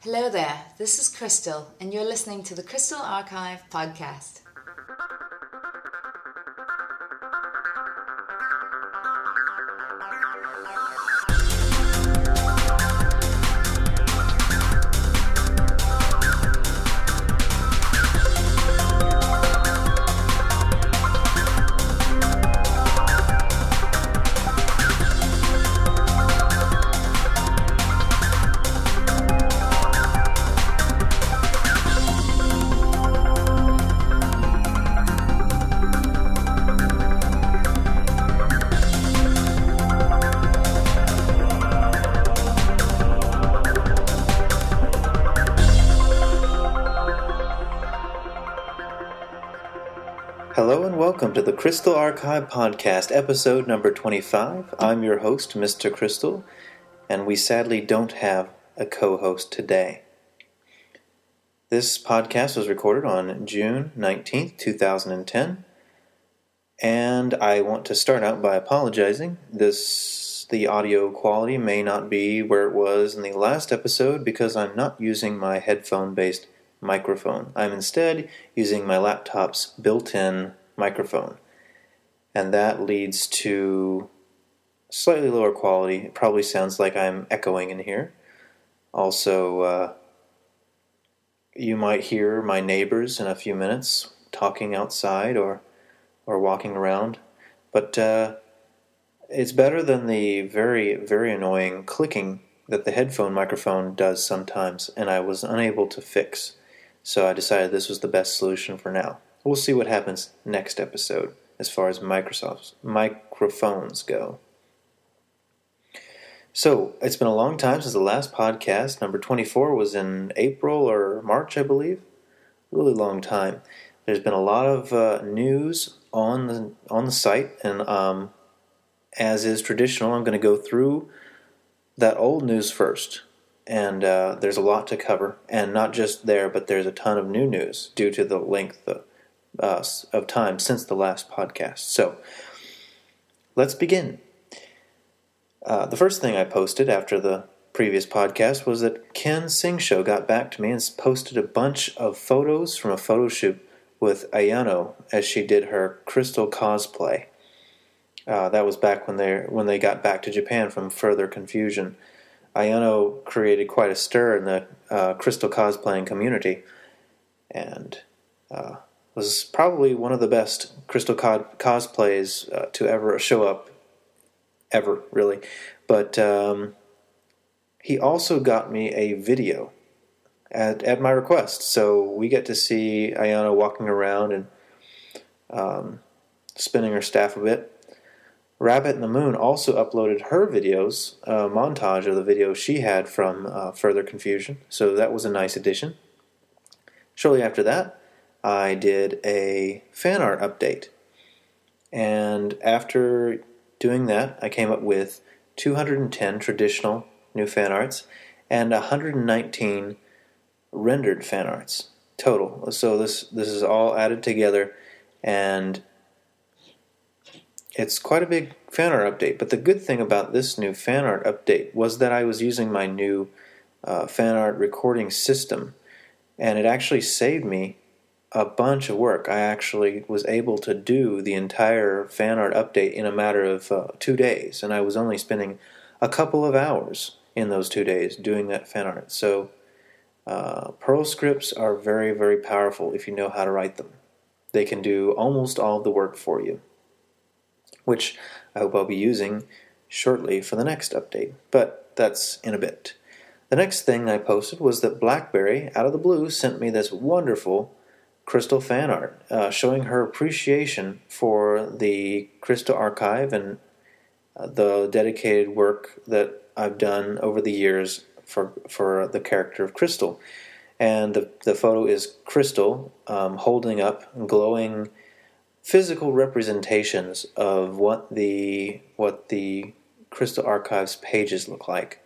Hello there, this is Krystal, and you're listening to the Krystal Archive podcast. Hello and welcome to the Krystal Archive podcast, episode number 25. I'm your host, Mr. Krystal, and we sadly don't have a co-host today. This podcast was recorded on June 19th, 2010, and I want to start out by apologizing. The audio quality may not be where it was in the last episode because I'm not using my headphone-based microphone. I'm instead using my laptop's built-in microphone, and that leads to slightly lower quality. It probably sounds like I'm echoing in here. Also, you might hear my neighbors in a few minutes talking outside or walking around, but it's better than the very, very annoying clicking that the headphone microphone does sometimes, and I was unable to fix. So I decided this was the best solution for now. We'll see what happens next episode as far as Microsoft's microphones go. So, it's been a long time since the last podcast. Number 24 was in April or March, I believe. Really long time. There's been a lot of news on the site, and as is traditional, I'm going to go through that old news first. And there's a lot to cover, and not just there, but there's a ton of new news due to the length of time since the last podcast. So, let's begin. The first thing I posted after the previous podcast was that Ken Singshow got back to me and posted a bunch of photos from a photo shoot with Ayano as she did her Krystal cosplay. That was back when they got back to Japan from further confusion. Ayano created quite a stir in the Krystal cosplaying community, and was probably one of the best Krystal cosplays to ever show up, ever, really. But he also got me a video at my request, so we get to see Ayano walking around and spinning her staff a bit. Rabbit in the Moon also uploaded her videos, a montage of the videos she had from Further Confusion, so that was a nice addition. Shortly after that, I did a fan art update, and after doing that, I came up with 210 traditional new fan arts and 119 rendered fan arts total. So this is all added together, and it's quite a big fan art update, but the good thing about this new fan art update was that I was using my new fan art recording system, and it actually saved me a bunch of work. I actually was able to do the entire fan art update in a matter of 2 days, and I was only spending a couple of hours in those 2 days doing that fan art. So Perl scripts are very, very powerful if you know how to write them. They can do almost all of the work for you, which I hope I'll be using shortly for the next update, but that's in a bit. The next thing I posted was that BlackBerry, out of the blue, sent me this wonderful Krystal fan art, showing her appreciation for the Krystal Archive and the dedicated work that I've done over the years for the character of Krystal. And the photo is Krystal holding up glowing physical representations of what the Krystal Archive's pages look like.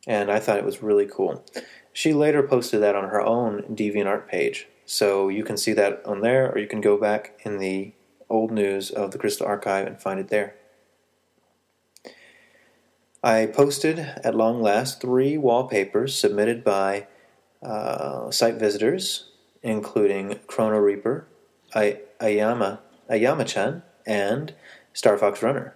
And I thought it was really cool. She later posted that on her own DeviantArt page, so you can see that on there, or you can go back in the old news of the Krystal Archive and find it there. I posted, at long last, 3 wallpapers submitted by site visitors, including Chrono Reaper, Ayama-chan, and Star Fox Runner.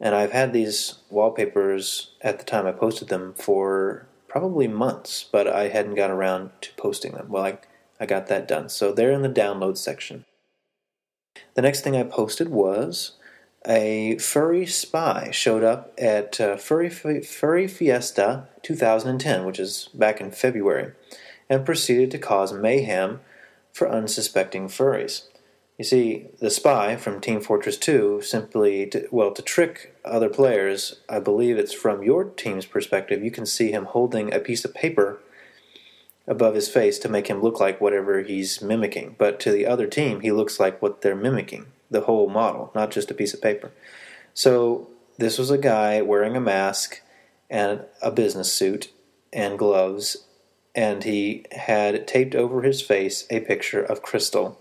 And I've had these wallpapers at the time I posted them for probably months, but I hadn't got around to posting them. Well, I got that done. So they're in the download section. The next thing I posted was a furry spy showed up at Furry Fiesta 2010, which is back in February, and proceeded to cause mayhem for unsuspecting furries. You see, the spy from Team Fortress 2 simply, to trick other players, I believe it's from your team's perspective, you can see him holding a piece of paper above his face to make him look like whatever he's mimicking. But to the other team, he looks like what they're mimicking, the whole model, not just a piece of paper. So this was a guy wearing a mask and a business suit and gloves, and he had taped over his face a picture of Krystal.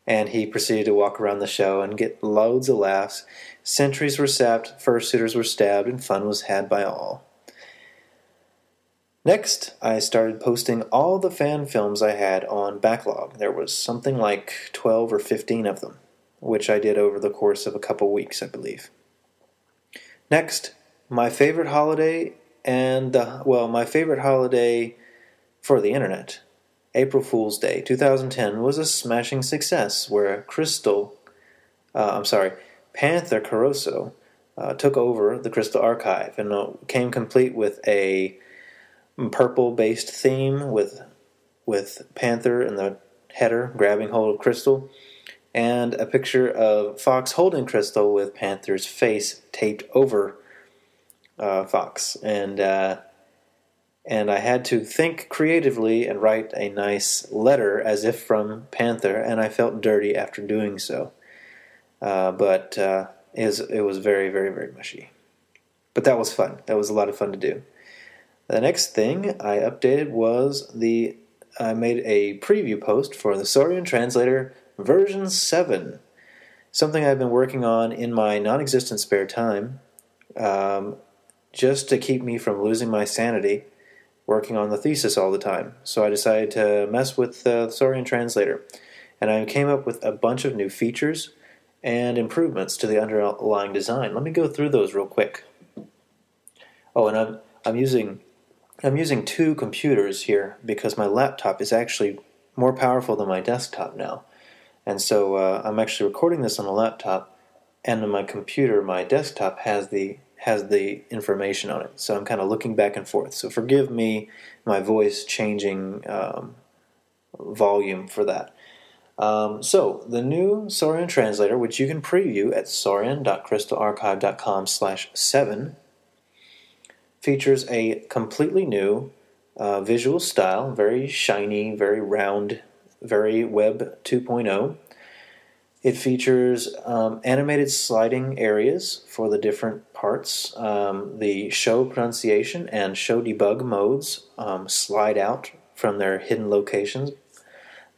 And he proceeded to walk around the show and get loads of laughs. Sentries were sapped, fursuiters were stabbed, and fun was had by all. Next, I started posting all the fan films I had on backlog. There was something like 12 or 15 of them, which I did over the course of a couple weeks, I believe. Next, my favorite holiday my favorite holiday for the internet. April Fool's Day 2010 was a smashing success where Panther Caruso took over the Krystal Archive and came complete with a purple-based theme with Panther in the header grabbing hold of Krystal, and a picture of Fox holding Krystal with Panther's face taped over Fox. And I had to think creatively and write a nice letter as if from Panther, and I felt dirty after doing so. But it was very, very, very mushy. But that was fun. That was a lot of fun to do. The next thing I updated was I made a preview post for the Sauron Translator version 7. Something I've been working on in my non-existent spare time, just to keep me from losing my sanity, working on the thesis all the time. So I decided to mess with the Sauron Translator. And I came up with a bunch of new features and improvements to the underlying design. Let me go through those real quick. Oh, and I'm using 2 computers here because my laptop is actually more powerful than my desktop now. And so I'm actually recording this on a laptop, and on my computer, my desktop has the information on it. So I'm kind of looking back and forth. So forgive me my voice changing volume for that. So the new Sauron Translator, which you can preview at saurian.crystalarchive.com/7, features a completely new visual style, very shiny, very round, very Web 2.0. It features animated sliding areas for the different parts. The show pronunciation and show debug modes slide out from their hidden locations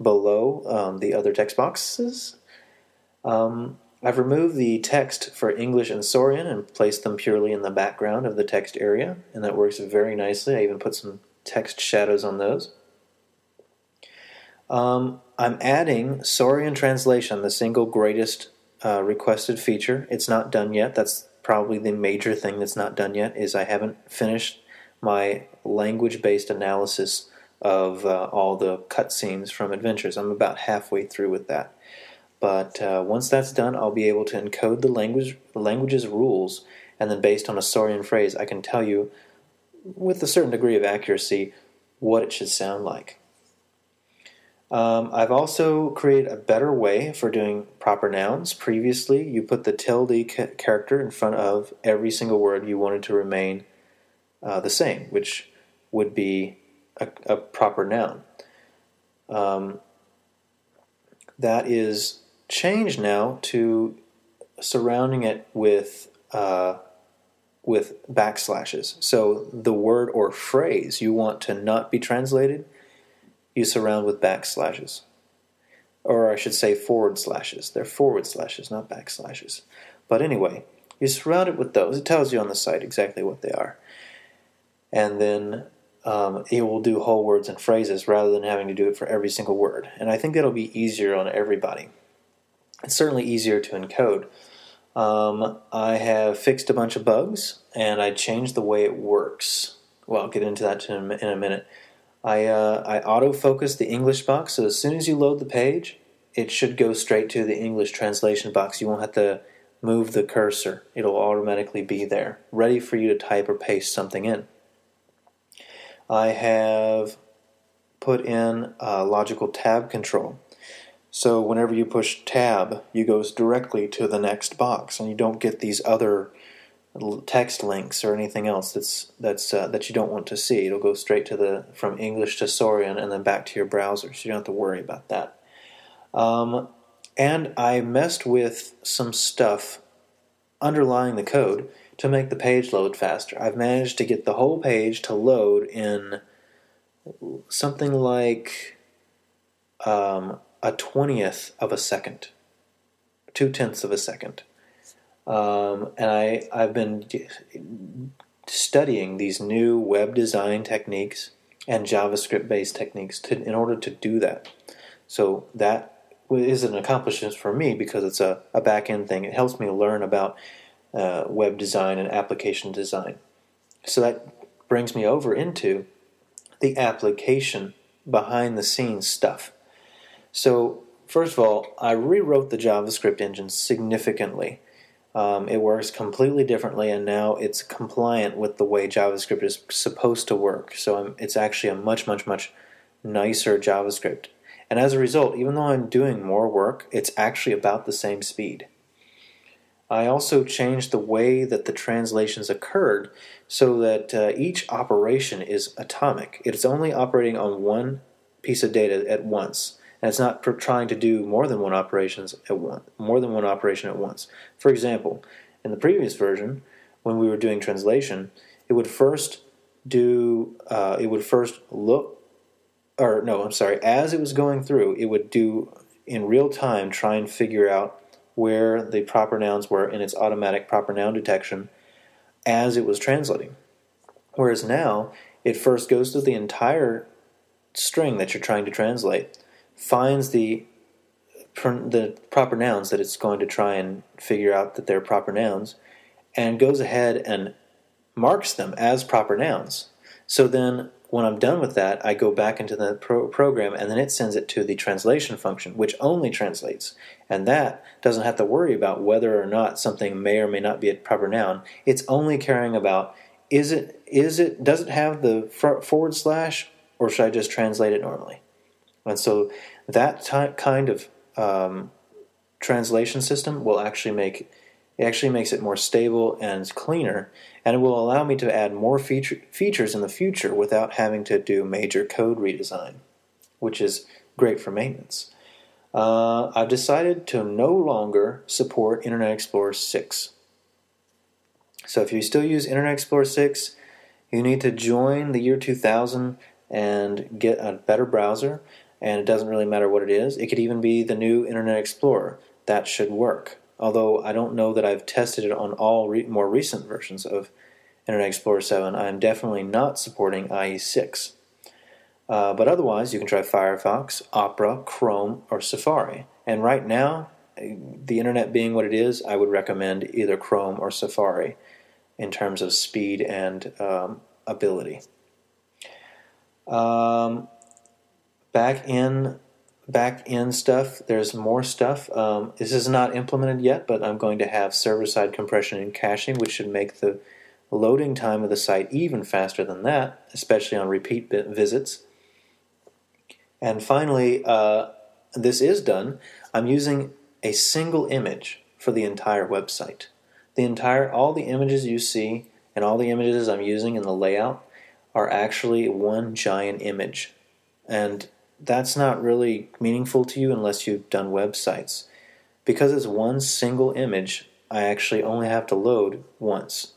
below the other text boxes. I've removed the text for English and Saurian and placed them purely in the background of the text area, and that works very nicely. I even put some text shadows on those. I'm adding Sauron translation, the single greatest requested feature. It's not done yet. That's probably the major thing that's not done yet, is I haven't finished my language-based analysis of all the cutscenes from Adventures. I'm about halfway through with that. But once that's done, I'll be able to encode the language's rules, and then based on a Saurian phrase, I can tell you with a certain degree of accuracy what it should sound like. I've also created a better way for doing proper nouns. Previously, you put the tilde character in front of every single word you wanted to remain the same, which would be a proper noun. That is changed now to surrounding it with backslashes. So the word or phrase you want to not be translated, you surround with backslashes. Or I should say forward slashes. They're forward slashes, not backslashes. But anyway, You surround it with those. It tells you on the site exactly what they are. And then it will do whole words and phrases rather than having to do it for every single word. And I think that'll be easier on everybody. It's certainly easier to encode. I have fixed a bunch of bugs, and I changed the way it works. Well, I'll get into that in a minute. I autofocus the English box, so as soon as you load the page, it should go straight to the English translation box. You won't have to move the cursor. It'll automatically be there, ready for you to type or paste something in. I have put in logical tab control. So whenever you push tab, you go directly to the next box, and you don't get these other text links or anything else that you don't want to see. It'll go straight to from English to Saurian and then back to your browser, so you don't have to worry about that. And I messed with some stuff underlying the code to make the page load faster. I've managed to get the whole page to load in something like a 20th of a second, 0.2 of a second. And I've been studying these new web design techniques and JavaScript-based techniques in order to do that. So that is an accomplishment for me because it's a back-end thing. It helps me learn about web design and application design. So that brings me over into the application behind-the-scenes stuff. So first of all, I rewrote the JavaScript engine significantly. It works completely differently, and now it's compliant with the way JavaScript is supposed to work. So it's actually a much, much, much nicer JavaScript. And as a result, even though I'm doing more work, it's actually about the same speed. I also changed the way that the translations occurred so that each operation is atomic. It's only operating on one piece of data at once. And it's not trying to do more than one operation at once. For example, in the previous version, when we were doing translation, it would first as it was going through, it would do in real time try and figure out where the proper nouns were in its automatic proper noun detection as it was translating. Whereas now, it first goes through the entire string that you're trying to translate, finds the proper nouns that it's going to try and figure out that they're proper nouns, and goes ahead and marks them as proper nouns. So then, when I'm done with that, I go back into the program, and then it sends it to the translation function, which only translates. And that doesn't have to worry about whether or not something may or may not be a proper noun. It's only caring about, does it have the / or should I just translate it normally? And so that kind of translation system will actually makes it more stable and cleaner, and it will allow me to add more features in the future without having to do major code redesign, which is great for maintenance. I've decided to no longer support Internet Explorer 6. So if you still use Internet Explorer 6, you need to join the year 2000 and get a better browser, and it doesn't really matter what it is. It could even be the new Internet Explorer. That should work. Although I don't know that I've tested it on all more recent versions of Internet Explorer 7, I'm definitely not supporting IE6. But otherwise, you can try Firefox, Opera, Chrome, or Safari. And right now, the internet being what it is, I would recommend either Chrome or Safari in terms of speed and ability. Back in stuff, there's more stuff. This is not implemented yet, but I'm going to have server-side compression and caching, which should make the loading time of the site even faster than that, especially on repeat visits. And finally, this is done. I'm using a single image for the entire website. All the images you see and all the images I'm using in the layout are actually one giant image. And that's not really meaningful to you unless you've done websites. Because it's one single image, I actually only have to load once.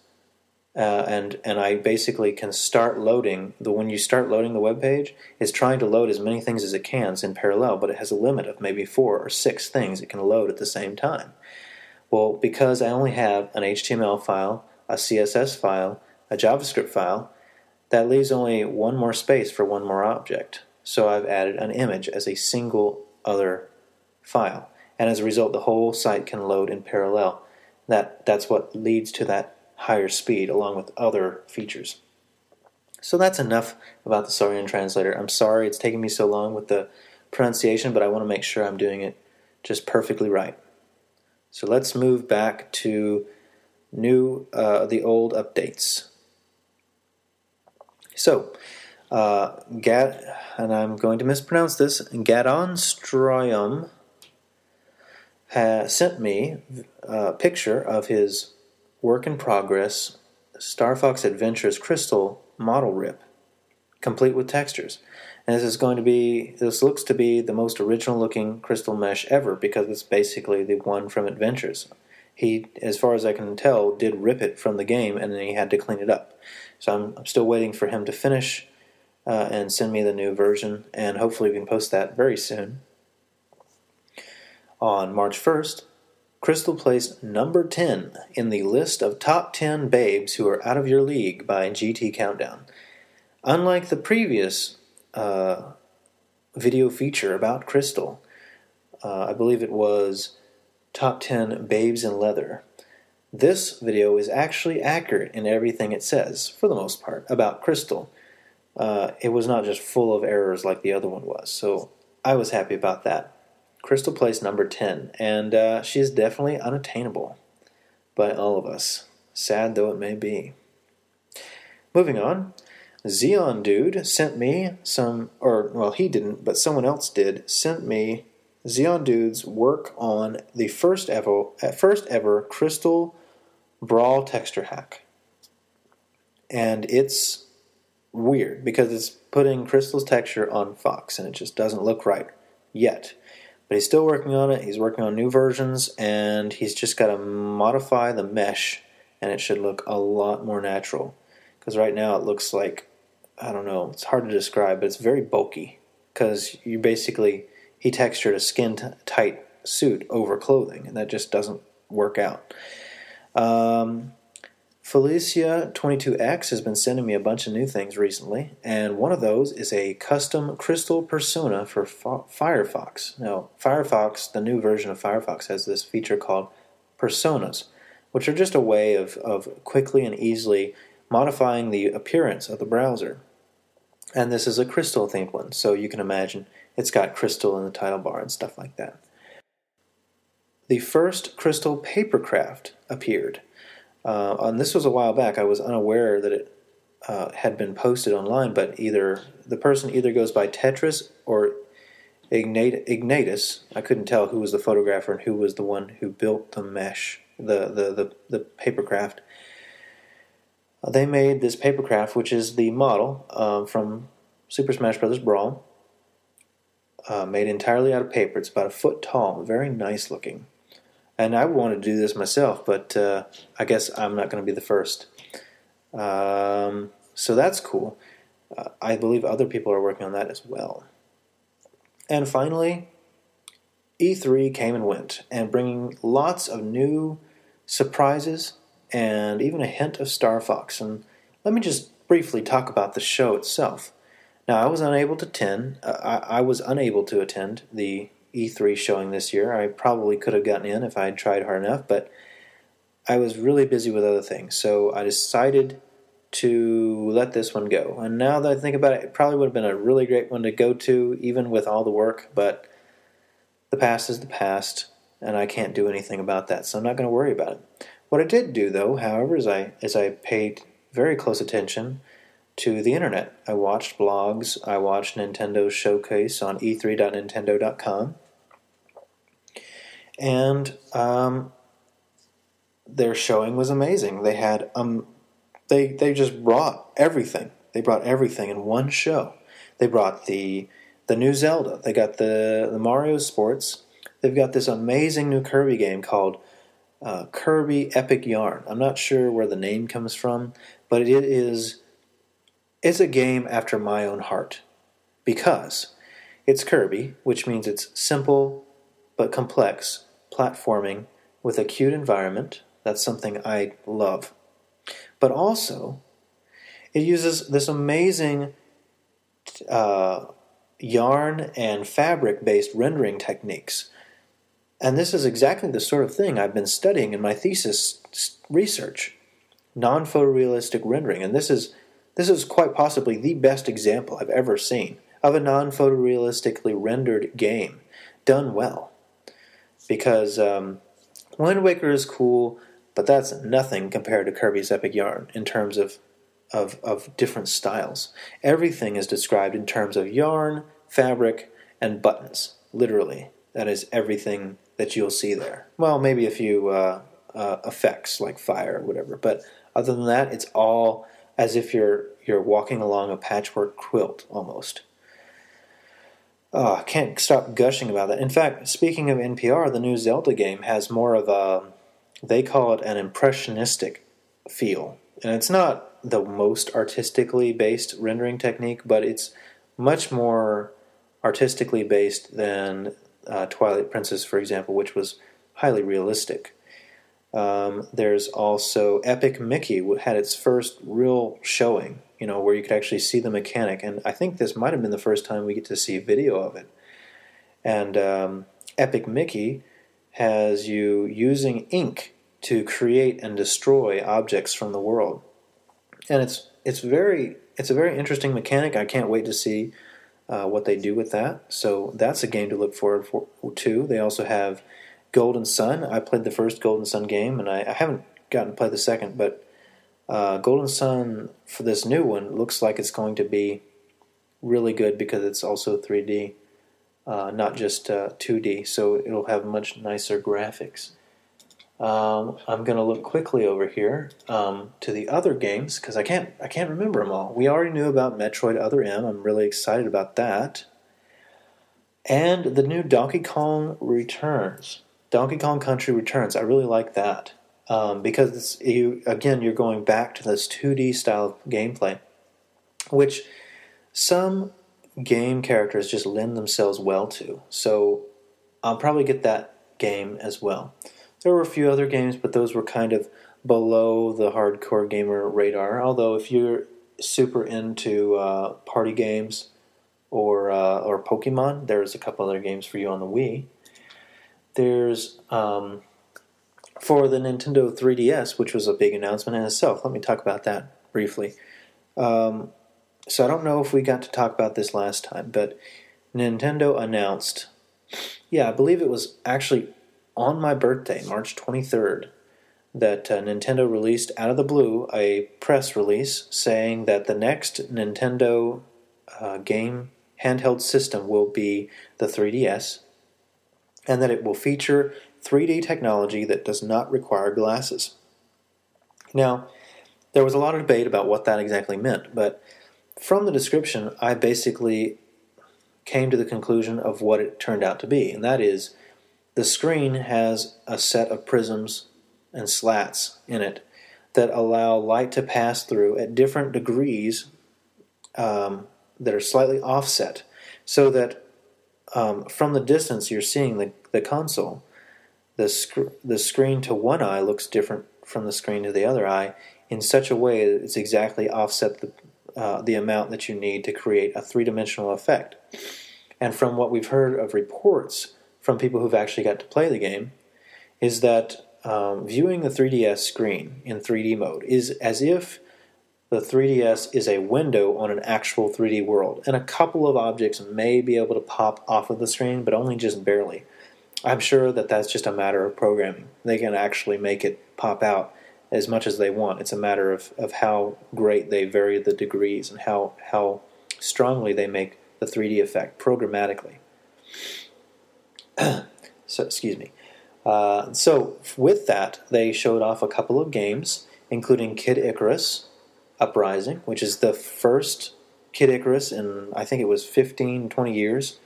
And I basically can start loading. When you start loading the web page, it's trying to load as many things as it can in parallel, but it has a limit of maybe 4 or 6 things it can load at the same time. Well, because I only have an HTML file, a CSS file, a JavaScript file, that leaves only one more space for one more object. So I've added an image as a single other file. And as a result, the whole site can load in parallel. That's what leads to that higher speed along with other features. So that's enough about the Sauron Translator. I'm sorry it's taking me so long with the pronunciation, but I want to make sure I'm doing it just perfectly right. So let's move back to the old updates. So, and I'm going to mispronounce this, Gadonstriom has sent me a picture of his work in progress Star Fox Adventures Krystal model rip, complete with textures. And this looks to be the most original looking crystal mesh ever, because it's basically the one from Adventures. He, as far as I can tell, did rip it from the game, and then he had to clean it up. So I'm still waiting for him to finish and send me the new version, and hopefully we can post that very soon. On March 1st, Krystal placed number 10 in the list of top 10 babes who are out of your league by GT Countdown. Unlike the previous video feature about Krystal, I believe it was top 10 babes in leather, this video is actually accurate in everything it says, for the most part, about Krystal. It was not just full of errors like the other one was, so I was happy about that. Krystal placed number 10, and she is definitely unattainable by all of us, sad though it may be. Moving on, ZeonDude sent me he didn't, but someone else did, sent me ZeonDude's work on the first ever Krystal Brawl texture hack. And it's weird because it's putting Krystal's texture on Fox, and it just doesn't look right yet. But he's still working on it. He's working on new versions, and he's just got to modify the mesh, and it should look a lot more natural. Because right now it looks like, I don't know, it's hard to describe, but it's very bulky. Because he textured a skin-tight suit over clothing, and that just doesn't work out. Felicia22X has been sending me a bunch of new things recently, and one of those is a custom Krystal persona for Firefox. Now, Firefox, the new version of Firefox, has this feature called personas, which are just a way of quickly and easily modifying the appearance of the browser. And this is a Krystal-themed one, so you can imagine it's got Krystal in the title bar and stuff like that. The first Krystal papercraft appeared. And this was a while back. I was unaware that it had been posted online, but the person either goes by Tetris or Ignatus. I couldn't tell who was the photographer and who was the one who built the mesh, the papercraft. They made this papercraft, which is the model from Super Smash Bros. Brawl, made entirely out of paper. It's about a foot tall, very nice looking. And I wanted to do this myself, but I guess I'm not going to be the first. So that's cool. I believe other people are working on that as well. And finally, E3 came and went, and bringing lots of new surprises and even a hint of Star Fox. And let me just briefly talk about the show itself. Now, I was unable to attend the E3 showing this year. I probably could have gotten in if I had tried hard enough, but I was really busy with other things, so I decided to let this one go. And now that I think about it, it probably would have been a really great one to go to, even with all the work, but the past is the past, and I can't do anything about that, so I'm not going to worry about it. What I did do, though, however, is I paid very close attention to the internet. I watched blogs, I watched Nintendo's showcase on e3.nintendo.com, and their showing was amazing. They had they just brought everything. They brought everything in one show. They brought the new Zelda. They got the Mario Sports. They've got this amazing new Kirby game called Kirby Epic Yarn. I'm not sure where the name comes from, but it's a game after my own heart, because it's Kirby, which means it's simple but complex platforming with a cute environment. That's something I love. But also, it uses this amazing yarn and fabric-based rendering techniques. And this is exactly the sort of thing I've been studying in my thesis research. Non-photorealistic rendering. And this is quite possibly the best example I've ever seen of a non-photorealistically rendered game done well. Because Wind Waker is cool, but that's nothing compared to Kirby's Epic Yarn in terms of different styles. Everything is described in terms of yarn, fabric, and buttons. Literally, that is everything that you'll see there. Well, maybe a few effects like fire or whatever, but other than that, it's all as if you're walking along a patchwork quilt almost. I can't stop gushing about that. In fact, speaking of NPR, the new Zelda game has more of they call it an impressionistic feel. And it's not the most artistically based rendering technique, but it's much more artistically based than Twilight Princess, for example, which was highly realistic. There's also Epic Mickey had its first real showing, where you could actually see the mechanic, and I think this might have been the first time we get to see video of it. And Epic Mickey has you using ink to create and destroy objects from the world, and it's a very interesting mechanic. I can't wait to see what they do with that. So that's a game to look forward to. They also have Golden Sun. I played the first Golden Sun game, and I haven't gotten to play the second, but Golden Sun for this new one looks like it's going to be really good because it's also 3D, not just 2D, so it'll have much nicer graphics. I'm going to look quickly over here to the other games because I can't remember them all. We already knew about Metroid Other M. I'm really excited about that. And the new Donkey Kong Returns. Donkey Kong Country Returns. I really like that because you're going back to this 2D style of gameplay, which some game characters just lend themselves well to. So I'll probably get that game as well. There were a few other games, but those were kind of below the hardcore gamer radar. Although if you're super into party games or Pokemon, there's a couple other games for you on the Wii. There's for the Nintendo 3DS, which was a big announcement in itself. Let me talk about that briefly. So I don't know if we got to talk about this last time, but Nintendo announced, I believe it was actually on my birthday, March 23rd, that Nintendo released out of the blue a press release saying that the next Nintendo game handheld system will be the 3DS, and that it will feature 3D technology that does not require glasses. Now, there was a lot of debate about what that exactly meant, but from the description, I basically came to the conclusion of what it turned out to be, and that is the screen has a set of prisms and slats in it that allow light to pass through at different degrees that are slightly offset, so that from the distance you're seeing the console. The screen to one eye looks different from the screen to the other eye in such a way that it's exactly offset the amount that you need to create a three-dimensional effect. And from what we've heard of reports from people who've actually got to play the game, is that viewing the 3DS screen in 3D mode is as if the 3DS is a window on an actual 3D world, and a couple of objects may be able to pop off of the screen, but only just barely. I'm sure that that's just a matter of programming. They can actually make it pop out as much as they want. It's a matter of how great they vary the degrees and how strongly they make the 3D effect programmatically. So, excuse me. So with that, they showed off a couple of games, including Kid Icarus Uprising, which is the first Kid Icarus in, I think it was 15, 20 years.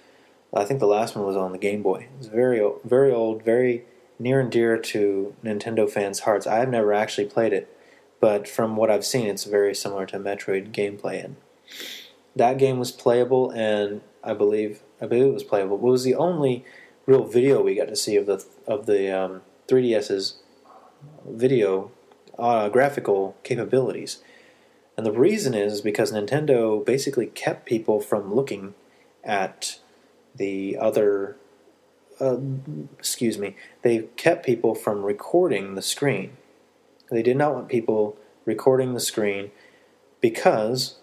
I think the last one was on the Game Boy. It's very old, very near and dear to Nintendo fans' hearts. I've never actually played it, but from what I've seen, it's very similar to Metroid gameplay. And that game was playable, and I believe it was playable. It was the only real video we got to see of the 3 3DS's video graphical capabilities. And the reason is because Nintendo basically kept people from looking at the other... they kept people from recording the screen. They did not want people recording the screen because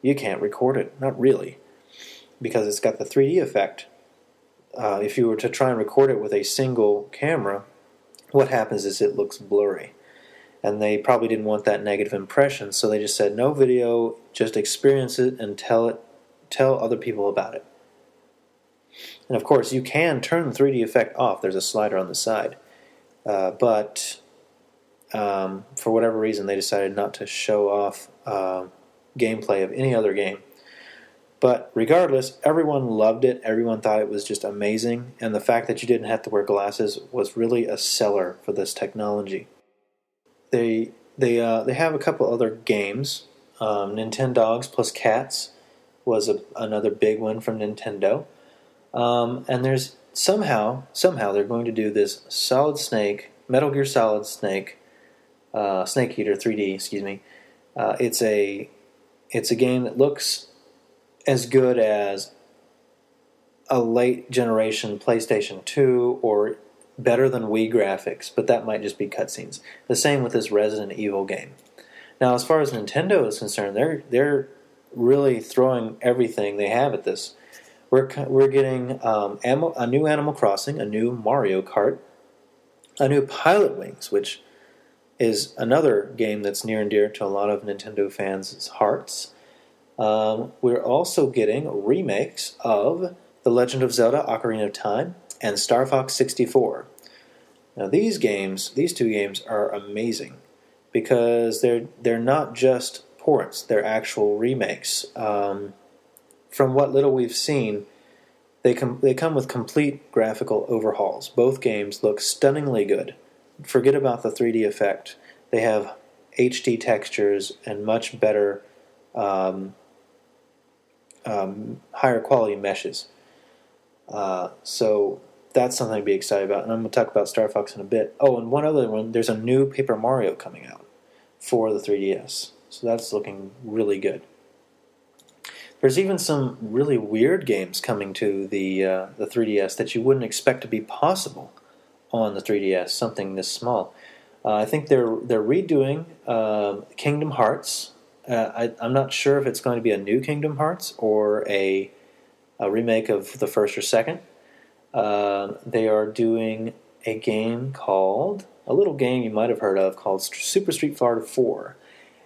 you can't record it. Not really. Because it's got the 3D effect. If you were to try and record it with a single camera, what happens is it looks blurry. And they probably didn't want that negative impression, so they just said, no video, just experience it and tell other people about it. And of course, you can turn the 3D effect off. There's a slider on the side. But for whatever reason, they decided not to show off gameplay of any other game. But regardless, everyone loved it. Everyone thought it was just amazing. And the fact that you didn't have to wear glasses was really a seller for this technology. They have a couple other games. Nintendogs plus Cats was another big one from Nintendo. And there's somehow they're going to do this Solid Snake, Metal Gear Solid Snake, Snake Eater 3D, excuse me. It's a game that looks as good as a late generation PlayStation 2 or better than Wii graphics, but that might just be cutscenes. The same with this Resident Evil game. Now, as far as Nintendo is concerned, they're really throwing everything they have at this. We're getting a new Animal Crossing, a new Mario Kart, a new Pilot Wings, which is another game that's near and dear to a lot of Nintendo fans' hearts. We're also getting remakes of The Legend of Zelda: Ocarina of Time and Star Fox 64. Now these two games are amazing because they're not just ports, they're actual remakes. From what little we've seen, they come with complete graphical overhauls. Both games look stunningly good. Forget about the 3D effect. They have HD textures and much better, higher quality meshes. So that's something to be excited about. And I'm going to talk about Star Fox in a bit. Oh, and one other one, there's a new Paper Mario coming out for the 3DS. So that's looking really good. There's even some really weird games coming to the 3DS that you wouldn't expect to be possible on the 3DS, something this small. I think they're redoing Kingdom Hearts. I'm not sure if it's going to be a new Kingdom Hearts or a remake of the first or second. They are doing a little game you might have heard of called Super Street Fighter 4.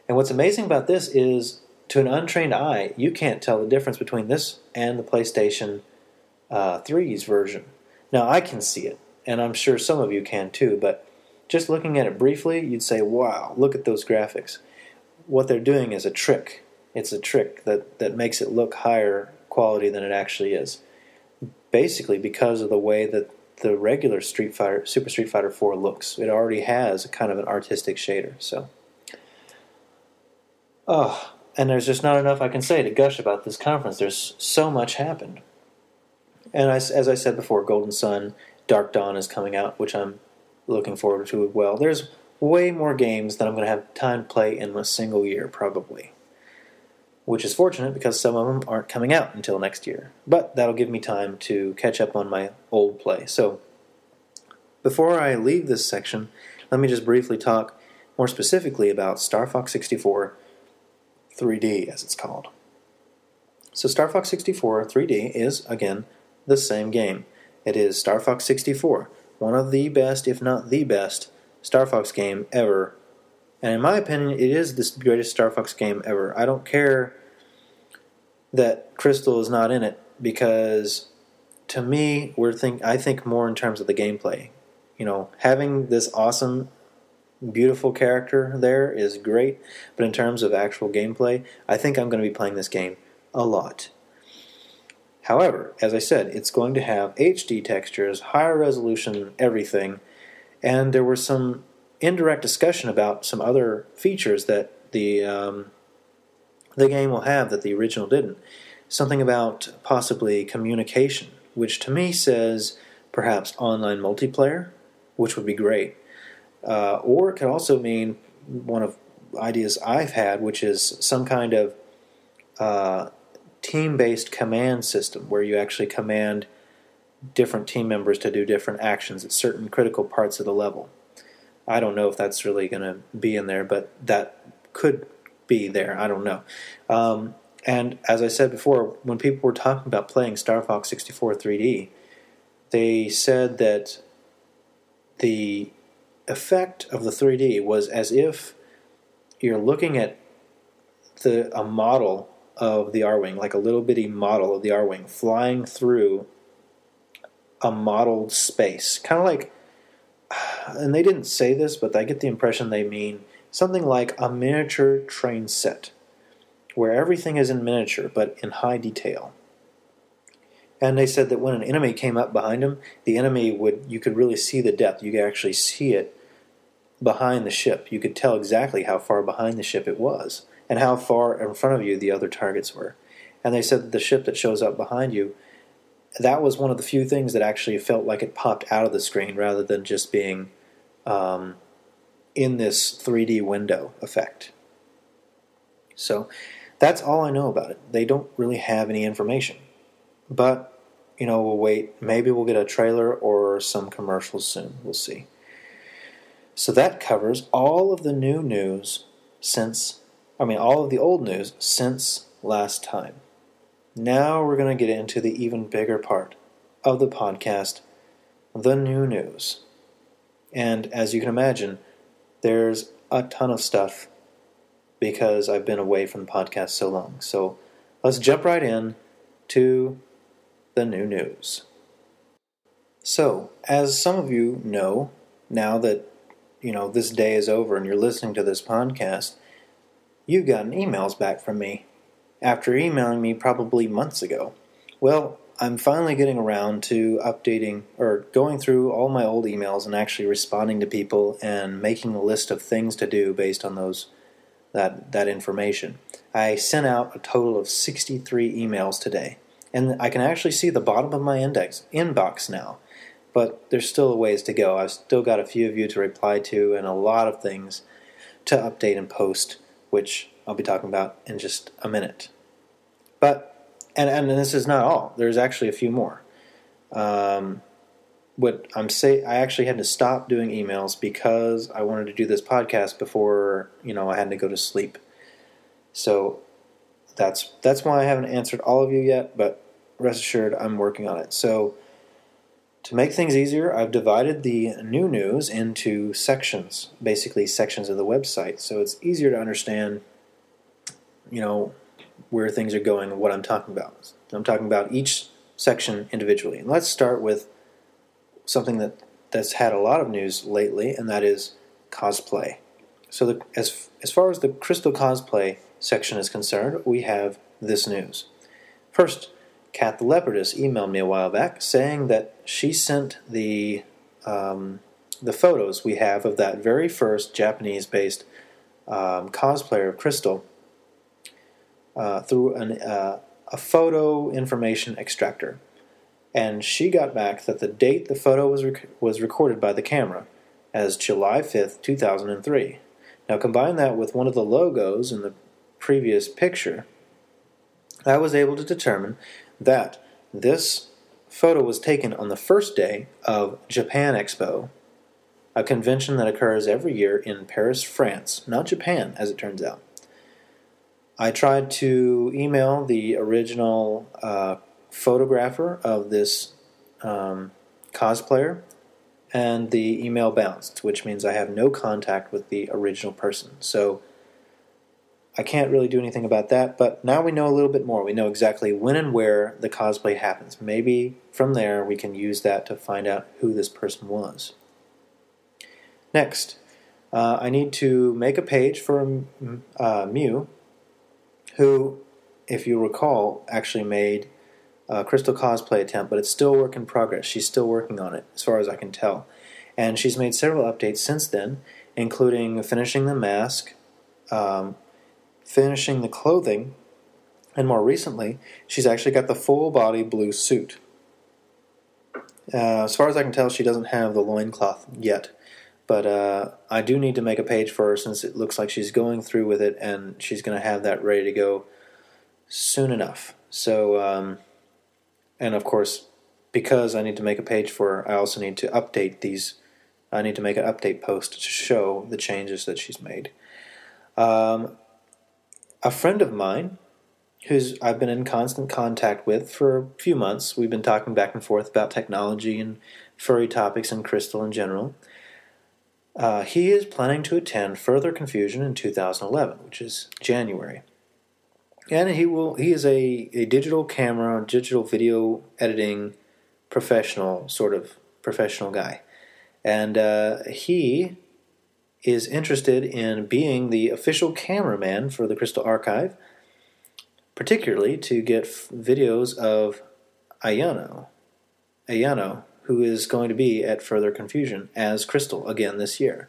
And what's amazing about this is, to an untrained eye, you can't tell the difference between this and the PlayStation 3's version. Now, I can see it, and I'm sure some of you can too, but just looking at it briefly, you'd say, wow, look at those graphics. What they're doing is a trick. It's a trick that makes it look higher quality than it actually is. Basically, because of the way that the regular Super Street Fighter 4 looks. It already has a kind of an artistic shader, so... And there's just not enough I can say to gush about this conference. There's so much happened. And as I said before, Golden Sun, Dark Dawn is coming out, which I'm looking forward to as well. There's way more games than I'm going to have time to play in a single year, probably. Which is fortunate because some of them aren't coming out until next year. But that'll give me time to catch up on my old play. So, before I leave this section, let me just briefly talk more specifically about Star Fox 64 3D, as it's called. So Star Fox 64 3D is, again, the same game. It is Star Fox 64, one of the best, if not the best, Star Fox game ever. And in my opinion, it is the greatest Star Fox game ever. I don't care that Krystal is not in it, because to me, I think more in terms of the gameplay. You know, having this awesome, beautiful character there is great, but in terms of actual gameplay, I think I'm going to be playing this game a lot. However, as I said, it's going to have HD textures, higher resolution, everything, and there was some indirect discussion about some other features that the game will have that the original didn't. Something about possibly communication, which to me says perhaps online multiplayer. which would be great. Or it could also mean one of ideas I've had, which is some kind of team-based command system where you actually command different team members to do different actions at certain critical parts of the level. I don't know if that's really going to be in there, but that could be there. I don't know. And as I said before, when people were talking about playing Star Fox 64 3D, they said that the effect of the 3D was as if you're looking at a model of the R-Wing, like a little bitty model of the R-Wing, flying through a modeled space. Kind of like, and they didn't say this, but I get the impression they mean something like a miniature train set, where everything is in miniature, but in high detail. And they said that when an enemy came up behind him, the enemy you could really see the depth. You could actually see it behind the ship. You could tell exactly how far behind the ship it was, and how far in front of you the other targets were. And they said that the ship that shows up behind you, that was one of the few things that actually felt like it popped out of the screen rather than just being in this 3D window effect. So that's all I know about it. They don't really have any information. But, we'll wait. Maybe we'll get a trailer or some commercials soon. We'll see. So that covers all of the new news all of the old news since last time. Now we're going to get into the even bigger part of the podcast, the new news. And as you can imagine, there's a ton of stuff because I've been away from the podcast so long. So let's jump right in to the new news. So, as some of you know, now that this day is over and you're listening to this podcast, you've gotten emails back from me after emailing me probably months ago. Well, I'm finally getting around to updating or going through all my old emails and actually responding to people and making a list of things to do based on that information. I sent out a total of 63 emails today, and I can actually see the bottom of my inbox now. But there's still a ways to go. I've still got a few of you to reply to and a lot of things to update and post, which I'll be talking about in just a minute. But, and this is not all. There's actually a few more. I actually had to stop doing emails because I wanted to do this podcast before, I had to go to sleep. So that's why I haven't answered all of you yet, but rest assured I'm working on it. So to make things easier, I've divided the new news into sections, basically sections of the website, so it's easier to understand, where things are going and what I'm talking about. I'm talking about each section individually. And let's start with something that's had a lot of news lately, and that is cosplay. So as far as the Krystal cosplay section is concerned, we have this news. First, Kat the Leopardess emailed me a while back saying that she sent the photos we have of that very first Japanese-based cosplayer of Krystal through a photo information extractor. And she got back that the date the photo was recorded by the camera as July 5th, 2003. Now combine that with one of the logos in the previous picture, I was able to determine that this photo was taken on the first day of Japan Expo, a convention that occurs every year in Paris, France, not Japan, as it turns out. I tried to email the original photographer of this cosplayer, and the email bounced, which means I have no contact with the original person. So I can't really do anything about that, but now we know a little bit more. We know exactly when and where the cosplay happens. Maybe from there we can use that to find out who this person was. Next, I need to make a page for Mew, who, if you recall, actually made a Krystal cosplay attempt, but it's still a work in progress. She's still working on it, as far as I can tell. And she's made several updates since then, including finishing the mask, finishing the clothing, and more recently, she's actually got the full-body blue suit. As far as I can tell, she doesn't have the loincloth yet. But I do need to make a page for her since it looks like she's going through with it, and she's going to have that ready to go soon enough. So, and of course, because I need to make a page for her, I also need to update these. I need to make an update post to show the changes that she's made. A friend of mine, who's I've been in constant contact with for a few months, we've been talking back and forth about technology and furry topics and Krystal in general. He is planning to attend Further Confusion in 2011, which is January. And he is a digital camera, digital video editing sort of professional guy. And he is interested in being the official cameraman for the Krystal Archive, particularly to get videos of Ayano, who is going to be at Further Confusion as Krystal again this year.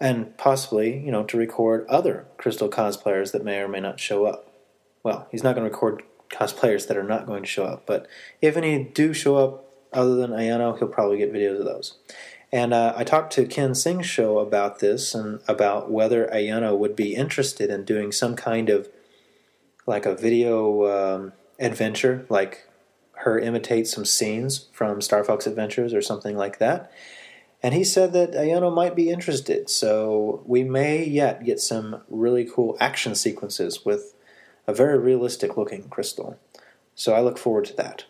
And possibly, to record other Krystal cosplayers that may or may not show up. Well, he's not going to record cosplayers that are not going to show up, but if any do show up other than Ayano, he'll probably get videos of those. And I talked to Ken Singshow about this and about whether Ayano would be interested in doing some kind of like a video adventure, like her imitate some scenes from Star Fox Adventures or something like that. And he said that Ayano might be interested, so we may yet get some really cool action sequences with a very realistic looking Krystal. So I look forward to that.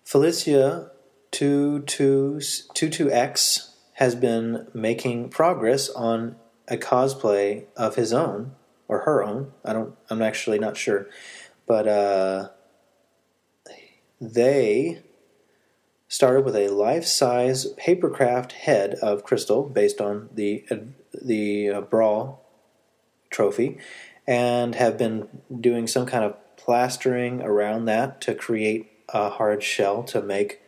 Felicia 22X has been making progress on a cosplay of his own, or her own. I'm actually not sure. But they started with a life-size papercraft head of Krystal based on the Brawl trophy, and have been doing some kind of plastering around that to create a hard shell to make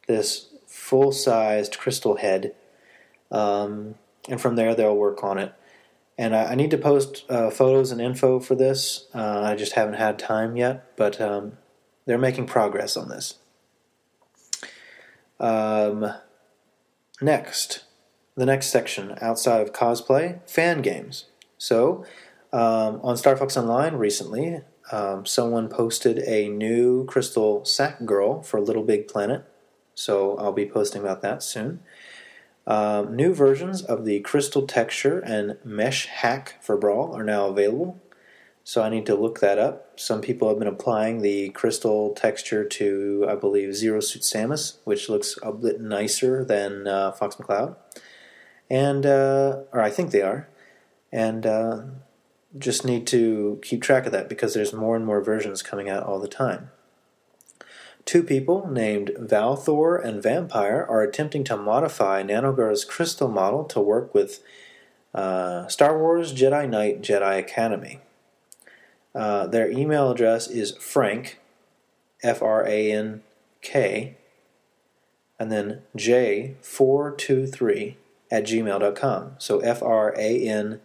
this full-sized Krystal head. And from there they'll work on it. And I need to post photos and info for this. I just haven't had time yet, but they're making progress on this. Next, the next section outside of cosplay, fan games. So, on Star Fox Online recently, someone posted a new Krystal Sack Girl for Little Big Planet. So I'll be posting about that soon. New versions of the Krystal Texture and Mesh Hack for Brawl are now available. So I need to look that up. Some people have been applying the Krystal Texture to, I believe, Zero Suit Samus, which looks a bit nicer than Fox McCloud. And, or I think they are. And just need to keep track of that because there's more and more versions coming out all the time. Two people named Valthor and Vampire are attempting to modify Nanogara's Krystal model to work with Star Wars Jedi Knight Jedi Academy. Their email address is Frank, F-R-A-N-K, and then J423 at gmail.com. So F-R-A-N-K-T-J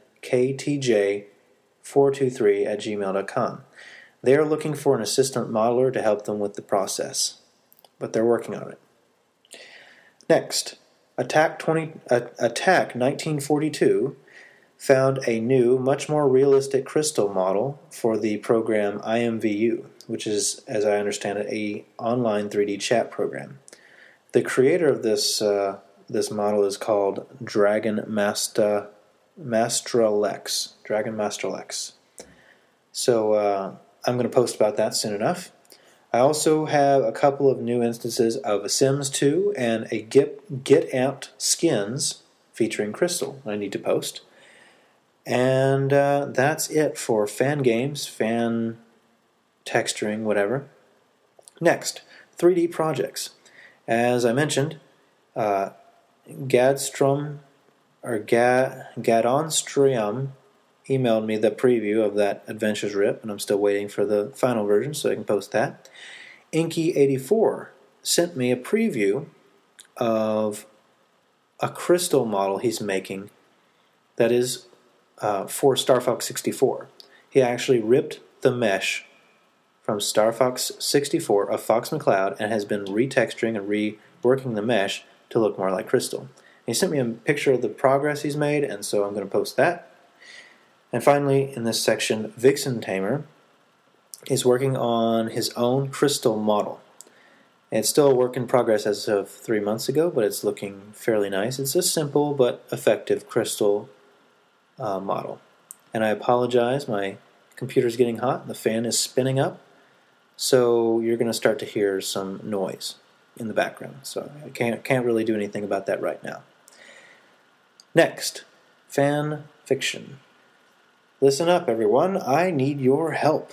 423 at gmail.com. They are looking for an assistant modeler to help them with the process, but they're working on it. Next, Attack 1942 found a new, much more realistic Krystal model for the program IMVU, which is, as I understand it, a online 3D chat program. The creator of this model is called Dragon Mastralex. So I'm going to post about that soon enough. I also have a couple of new instances of Sims 2 and a Get Amped skins featuring Krystal I need to post. And that's it for fan games, fan texturing, whatever. Next, 3D projects. As I mentioned, Gadonstriom emailed me the preview of that Adventures Rip, and I'm still waiting for the final version so I can post that. Inky84 sent me a preview of a Krystal model he's making that is for Star Fox 64. He actually ripped the mesh from Star Fox 64 of Fox McCloud and has been retexturing and reworking the mesh to look more like Krystal. He sent me a picture of the progress he's made, and so I'm going to post that. And finally, in this section, Vixen Tamer is working on his own Krystal model. It's still a work in progress as of 3 months ago, but it's looking fairly nice. It's a simple but effective Krystal model. And I apologize, my computer's getting hot, the fan is spinning up, so you're going to start to hear some noise in the background. So I can't really do anything about that right now. Next, fan fiction. Listen up, everyone. I need your help.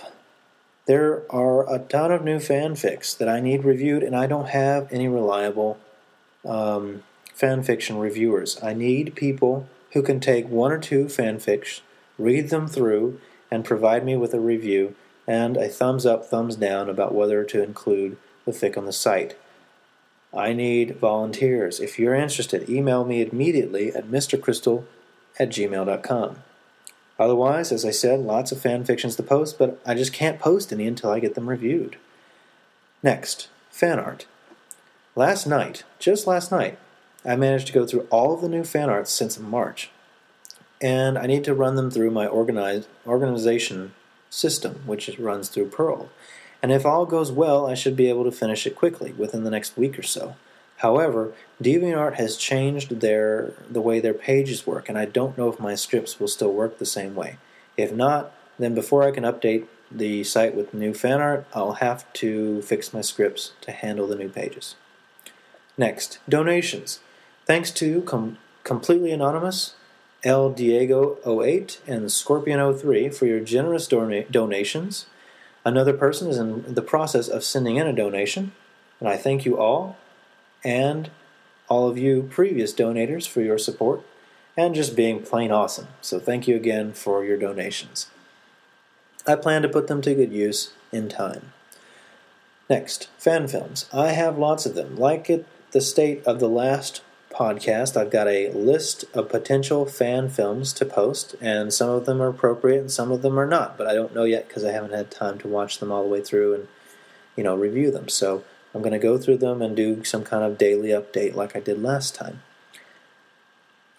There are a ton of new fanfics that I need reviewed, and I don't have any reliable fanfiction reviewers. I need people who can take one or two fanfics, read them through, and provide me with a review and a thumbs up, thumbs down about whether to include the fic on the site. I need volunteers. If you're interested, email me immediately at mrkrystal@gmail.com. Otherwise, as I said, lots of fan fictions to post, but I just can't post any until I get them reviewed. Next, fan art. Just last night, I managed to go through all of the new fan arts since March, and I need to run them through my organization system, which runs through Pearl. And if all goes well, I should be able to finish it quickly, within the next week or so. However, DeviantArt has changed the way their pages work, and I don't know if my scripts will still work the same way. If not, then before I can update the site with new fan art, I'll have to fix my scripts to handle the new pages. Next, donations. Thanks to Completely Anonymous, El Diego08, and Scorpion03 for your generous donations. Another person is in the process of sending in a donation, and I thank you all, and all of you previous donators for your support, and just being plain awesome. So thank you again for your donations. I plan to put them to good use in time. Next, fan films. I have lots of them. Like at the state of the last podcast, I've got a list of potential fan films to post, and some of them are appropriate and some of them are not, but I don't know yet because I haven't had time to watch them all the way through and review them. So I'm going to go through them and do some kind of daily update like I did last time.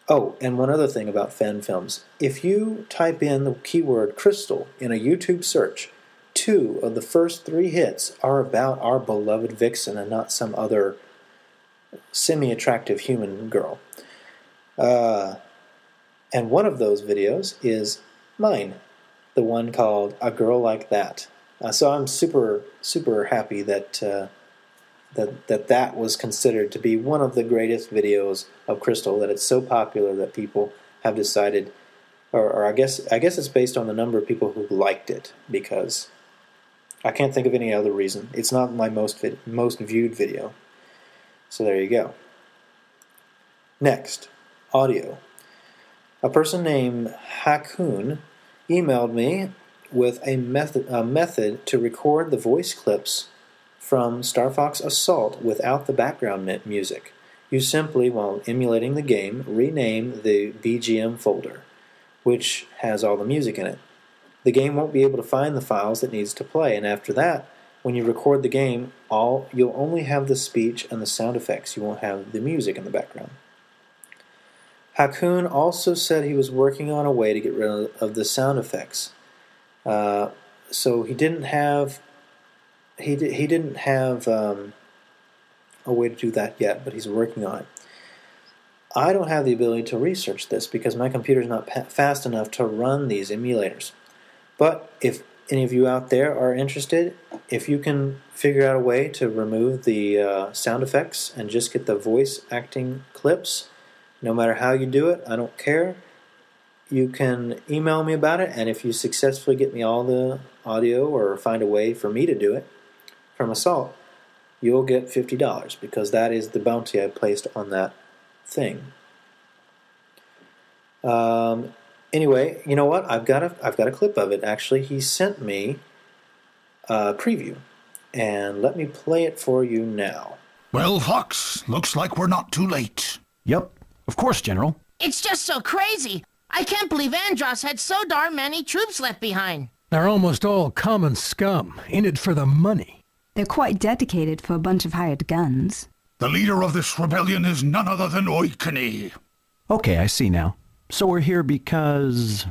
Oh, and one other thing about fan films. If you type in the keyword Krystal in a YouTube search, 2 of the first 3 hits are about our beloved Vixen and not some other semi-attractive human girl. And one of those videos is mine, the one called A Girl Like That. So I'm super, super happy that that was considered to be one of the greatest videos of Krystal, that it's so popular that people have decided, or I guess it's based on the number of people who liked it, because I can't think of any other reason. It's not my most viewed video. So there you go. Next, audio. A person named Hakun emailed me with a method to record the voice clips from Star Fox Assault without the background music. You simply, while emulating the game, rename the BGM folder, which has all the music in it. The game won't be able to find the files it needs to play, and after that, when you record the game, you'll only have the speech and the sound effects. You won't have the music in the background. Hakun also said he was working on a way to get rid of the sound effects. So he didn't have a way to do that yet, but he's working on it. I don't have the ability to research this because my computer's not fast enough to run these emulators. But if any of you out there are interested, if you can figure out a way to remove the sound effects and just get the voice acting clips, no matter how you do it, I don't care. You can email me about it, and if you successfully get me all the audio or find a way for me to do it from Assault, you'll get $50 because that is the bounty I placed on that thing. Anyway, you know what? I've got a clip of it. Actually, he sent me a preview, and let me play it for you now. Well, Fox, looks like we're not too late. Yep, of course, General. It's just so crazy. I can't believe Andros had so darn many troops left behind. They're almost all common scum, in it for the money. They're quite dedicated for a bunch of hired guns. The leader of this rebellion is none other than Oikani. Okay, I see now. So we're here because...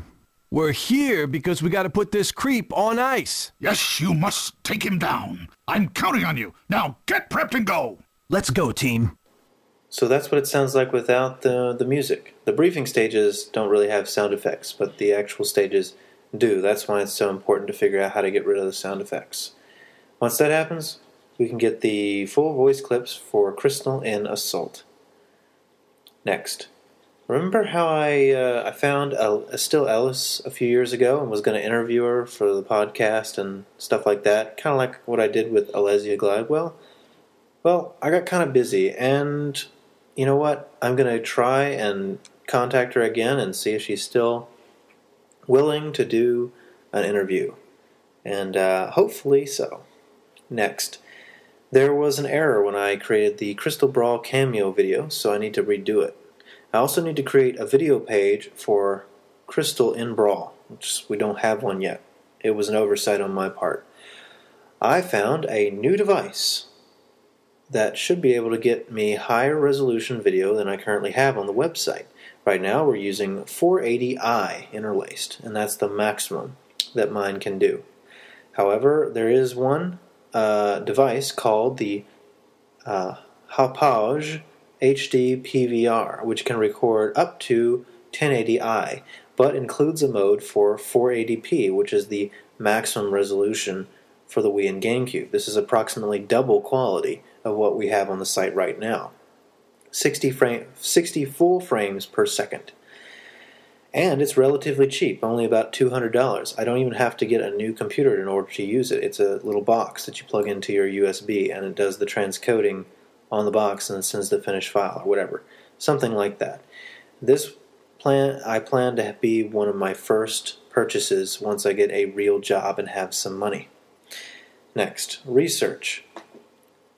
We're here because we gotta put this creep on ice. Yes, you must take him down. I'm counting on you. Now get prepped and go. Let's go, team. So that's what it sounds like without the music. The briefing stages don't really have sound effects, but the actual stages do. That's why it's so important to figure out how to get rid of the sound effects. Once that happens, we can get the full voice clips for Krystal in Assault. Next. Remember how I found Estelle Ellis a few years ago and was going to interview her for the podcast and stuff like that? Kind of like what I did with Alesia Gladwell? Well, I got kind of busy, and you know what? I'm going to try and contact her again and see if she's still willing to do an interview. And hopefully so. Next. There was an error when I created the Krystal Brawl cameo video, so I need to redo it. I also need to create a video page for Krystal in Brawl, which we don't have one yet. It was an oversight on my part. I found a new device that should be able to get me higher resolution video than I currently have on the website. Right now we're using 480i interlaced, and that's the maximum that mine can do. However, there is one device called the Hauppauge HD PVR, which can record up to 1080i, but includes a mode for 480p, which is the maximum resolution for the Wii and GameCube. This is approximately double quality of what we have on the site right now. 60 full frames per second. And it's relatively cheap, only about $200. I don't even have to get a new computer in order to use it. It's a little box that you plug into your USB, and it does the transcoding on the box and sends the finished file or whatever. Something like that. I plan to be one of my first purchases once I get a real job and have some money. Next, research.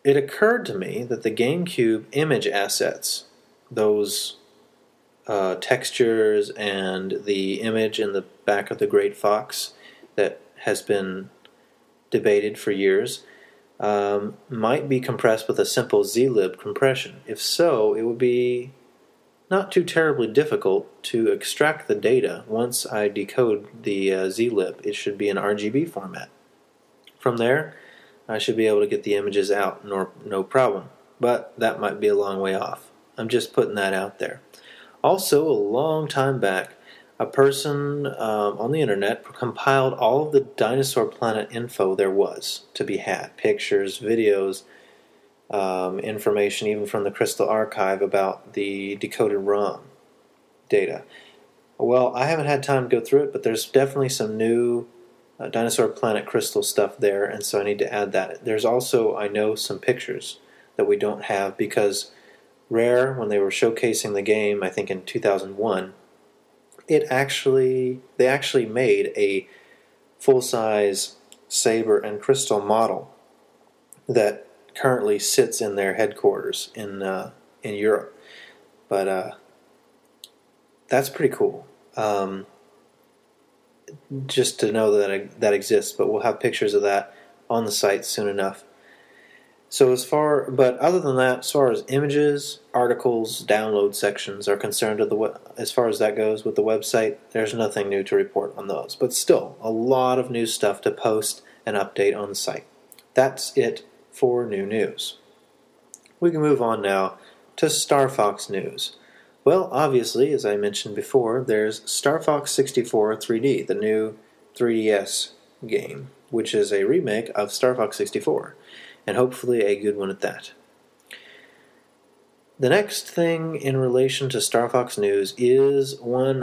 It occurred to me that the GameCube image assets, those textures and the image in the back of the Great Fox that has been debated for years, might be compressed with a simple zlib compression. If so, it would be not too terribly difficult to extract the data once I decode the zlib. It should be an RGB format. From there, I should be able to get the images out, no problem. But that might be a long way off. I'm just putting that out there. Also, a long time back, a person on the internet compiled all of the Dinosaur Planet info there was to be had. Pictures, videos, information even from the Krystal Archive about the decoded ROM data. Well, I haven't had time to go through it, but there's definitely some new Dinosaur Planet Krystal stuff there, and so I need to add that. There's also, I know, some pictures that we don't have because Rare, when they were showcasing the game, I think in 2001, they actually made a full-size Saber and Krystal model that currently sits in their headquarters in Europe. But that's pretty cool. Just to know that exists, but we'll have pictures of that on the site soon enough. So but other than that, as far as images, articles, download sections are concerned, as far as that goes with the website, there's nothing new to report on those. But still, a lot of new stuff to post and update on the site. That's it for new news. We can move on now to Star Fox news. Well, obviously, as I mentioned before, there's Star Fox 64 3D, the new 3DS game, which is a remake of Star Fox 64. And hopefully a good one at that. The next thing in relation to Star Fox news is one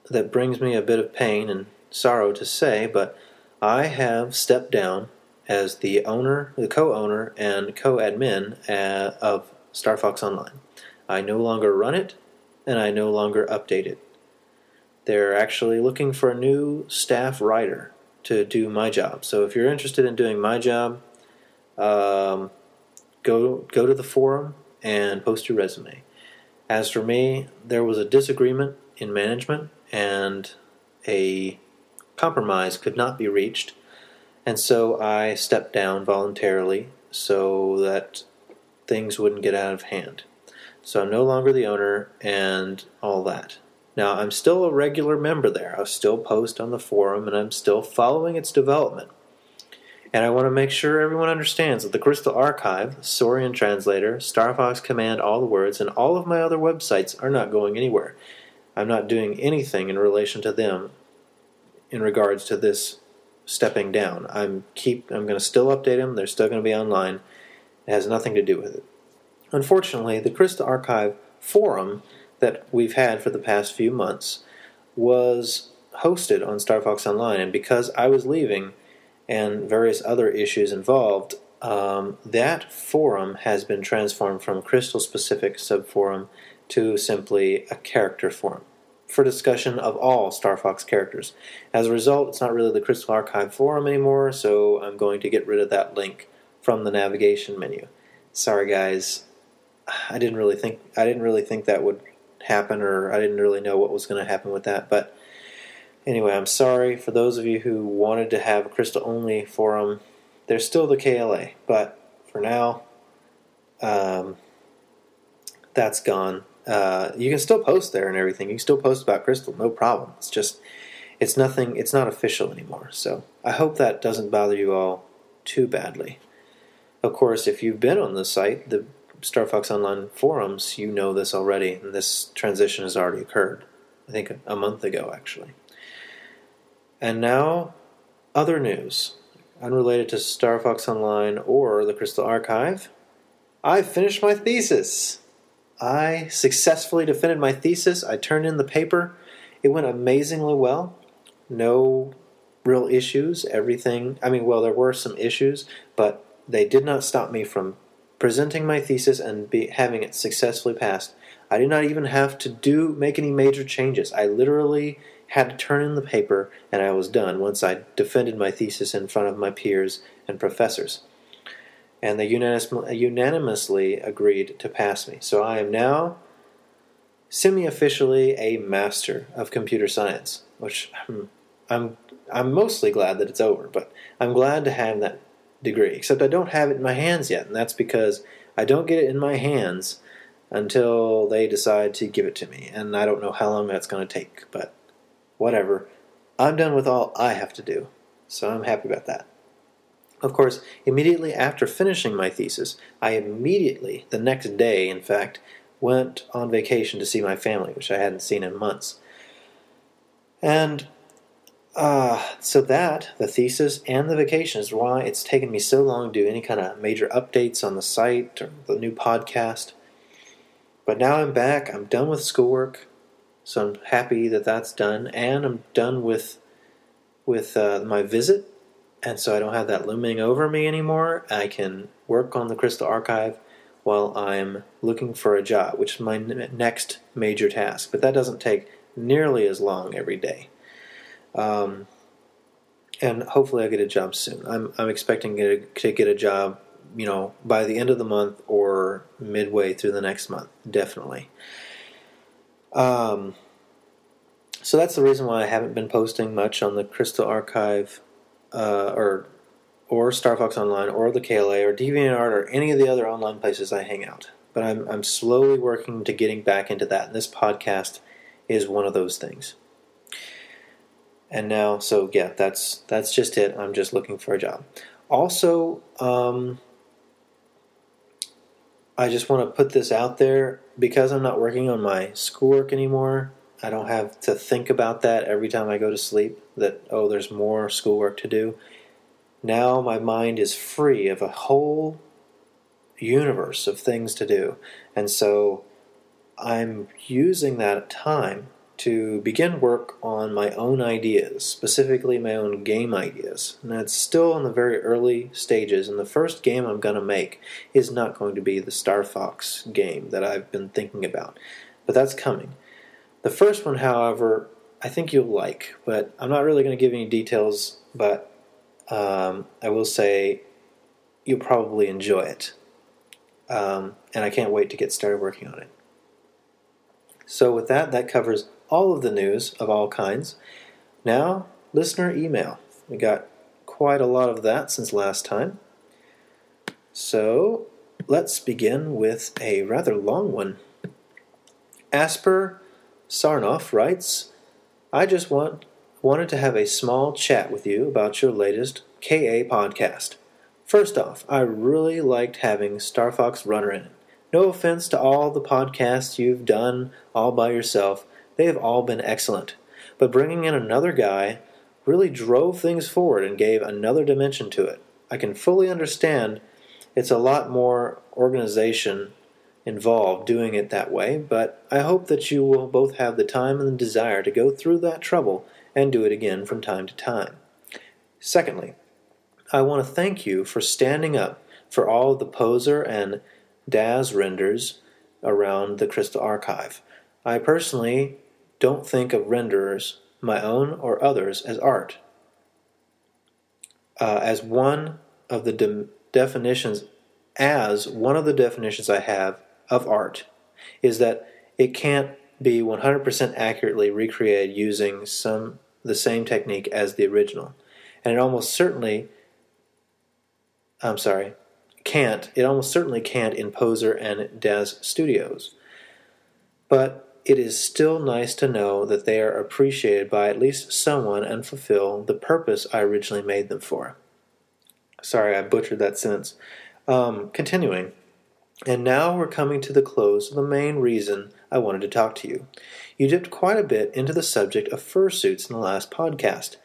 that brings me a bit of pain and sorrow to say, but I have stepped down as the co-owner and co-admin of Star Fox Online. I no longer run it, and I no longer update it. They're actually looking for a new staff writer to do my job. So if you're interested in doing my job, go to the forum and post your resume. As for me, there was a disagreement in management and a compromise could not be reached, and so I stepped down voluntarily so that things wouldn't get out of hand. So I'm no longer the owner and all that. Now, I'm still a regular member there. I still post on the forum, and I'm still following its development. And I want to make sure everyone understands that the Krystal Archive, Sauron Translator, Star Fox Command, All the Words, and all of my other websites are not going anywhere. I'm not doing anything in relation to them in regards to this stepping down. I'm going to still update them. They're still going to be online. It has nothing to do with it. Unfortunately, the Krystal Archive forum that we've had for the past few months was hosted on Star Fox Online, and because I was leaving and various other issues involved, that forum has been transformed from Krystal-specific subforum to simply a character forum for discussion of all Star Fox characters. As a result, it's not really the Krystal Archive forum anymore, so I'm going to get rid of that link from the navigation menu. Sorry, guys. I didn't really think that would happen, or I didn't really know what was going to happen with that. But anyway, I'm sorry for those of you who wanted to have a Krystal only forum. There's still the KLA, but for now, that's gone. You can still post there and everything. You can still post about Krystal, no problem. It's just, it's not official anymore. So I hope that doesn't bother you all too badly. Of course, if you've been on the site, the Star Fox Online forums, you know this already, and this transition has already occurred. I think a month ago, actually. And now, other news. Unrelated to Star Fox Online or the Krystal Archive. I finished my thesis! I successfully defended my thesis. I turned in the paper. It went amazingly well. No real issues. Everything, there were some issues, but they did not stop me from presenting my thesis and having it successfully passed. I did not even have to make any major changes. I literally had to turn in the paper, and I was done once I defended my thesis in front of my peers and professors. And they unanimously agreed to pass me. So I am now semi-officially a master of computer science, which I'm mostly glad that it's over, but I'm glad to have that degree, except I don't have it in my hands yet, and that's because I don't get it in my hands until they decide to give it to me, and I don't know how long that's going to take, but whatever. I'm done with all I have to do, so I'm happy about that. Of course, immediately after finishing my thesis, the next day, in fact, went on vacation to see my family, which I hadn't seen in months. And so the thesis and the vacation is why it's taken me so long to do any kind of major updates on the site or the new podcast. But now I'm back. I'm done with schoolwork, so I'm happy that that's done, and I'm done with my visit, and so I don't have that looming over me anymore. I can work on the Krystal Archive while I'm looking for a job, which is my next major task. But that doesn't take nearly as long every day. And hopefully I'll get a job soon. I'm expecting to get a job, by the end of the month or midway through the next month, definitely. So that's the reason why I haven't been posting much on the Krystal Archive, or Star Fox Online, or the KLA, or DeviantArt, or any of the other online places I hang out. But I'm slowly working to getting back into that, and this podcast is one of those things. And now, so yeah, that's just it. I'm just looking for a job. Also, I just want to put this out there, because I'm not working on my schoolwork anymore. I don't have to think about that every time I go to sleep, that, there's more schoolwork to do. Now my mind is free of a whole universe of things to do. And so I'm using that time to begin work on my own ideas, specifically my own game ideas. And it's still in the very early stages, and the first game I'm going to make is not going to be the Star Fox game that I've been thinking about. But that's coming. The first one, however, I think you'll like, but I'm not really going to give any details, but I will say you'll probably enjoy it. And I can't wait to get started working on it. So with that covers all of the news of all kinds. Now, listener email. We got quite a lot of that since last time. So let's begin with a rather long one. Asper Sarnoff writes, I just wanted to have a small chat with you about your latest KA podcast. First off, I really liked having Star Fox Runner in it. No offense to all the podcasts you've done all by yourself. They have all been excellent. But bringing in another guy really drove things forward and gave another dimension to it. I can fully understand it's a lot more organization involved doing it that way, but I hope that you will both have the time and the desire to go through that trouble and do it again from time to time. Secondly, I want to thank you for standing up for all of the poser and Daz renders around the Krystal Archive. I personally don't think of renderers, my own or others, as art. As one of the definitions I have of art is that it can't be 100% accurately recreated using the same technique as the original, and it almost certainly can't in Poser and Daz Studios. But it is still nice to know that they are appreciated by at least someone and fulfill the purpose I originally made them for. Sorry, I butchered that sentence. Continuing. And now we're coming to the close of the main reason I wanted to talk to you. You dipped quite a bit into the subject of fursuits in the last podcast,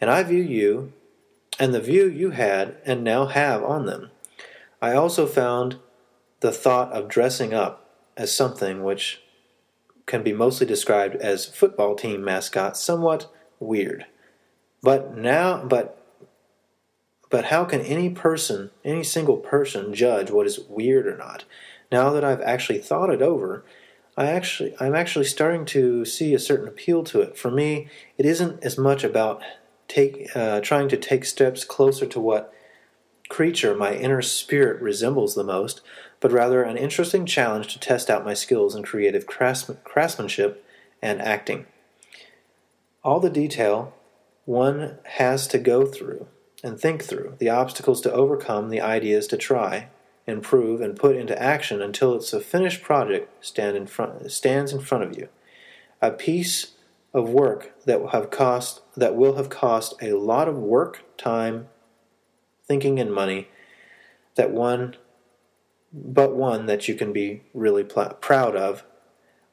and I view you and the view you had and now have on them. I also found the thought of dressing up as something which can be mostly described as football team mascot somewhat weird. But how can any single person judge what is weird or not? Now that I've actually thought it over, I'm actually starting to see a certain appeal to it. For me, it isn't as much about trying to take steps closer to what creature my inner spirit resembles the most, but rather an interesting challenge to test out my skills in creative craftsmanship and acting. All the detail one has to go through and think through, the obstacles to overcome, the ideas to try, improve, and put into action until it's a finished project stands in front of you. A piece of work that will have cost a lot of work, time, thinking, and money, but one that you can be really proud of.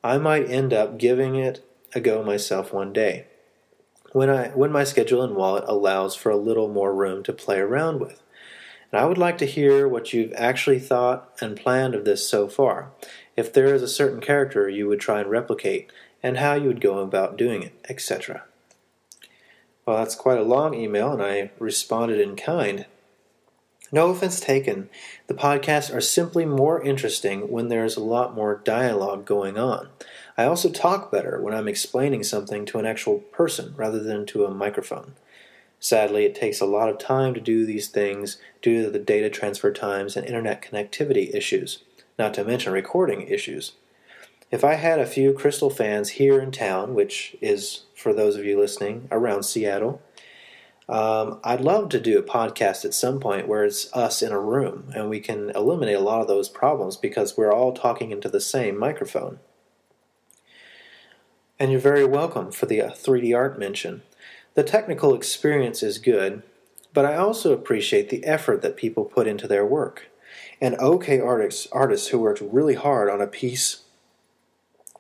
I might end up giving it a go myself one day, when my schedule and wallet allows for a little more room to play around with. And I would like to hear what you've actually thought and planned of this so far, if there is a certain character you would try and replicate, and how you would go about doing it, etc. Well, that's quite a long email, and I responded in kind. No offense taken. The podcasts are simply more interesting when there's a lot more dialogue going on. I also talk better when I'm explaining something to an actual person rather than to a microphone. Sadly, it takes a lot of time to do these things due to the data transfer times and internet connectivity issues, not to mention recording issues. If I had a few Krystal fans here in town, which is, for those of you listening, around Seattle, I'd love to do a podcast at some point where it's us in a room and we can eliminate a lot of those problems because we're all talking into the same microphone. And you're very welcome for the 3D art mention. The technical experience is good, but I also appreciate the effort that people put into their work. And okay artists who worked really hard on a piece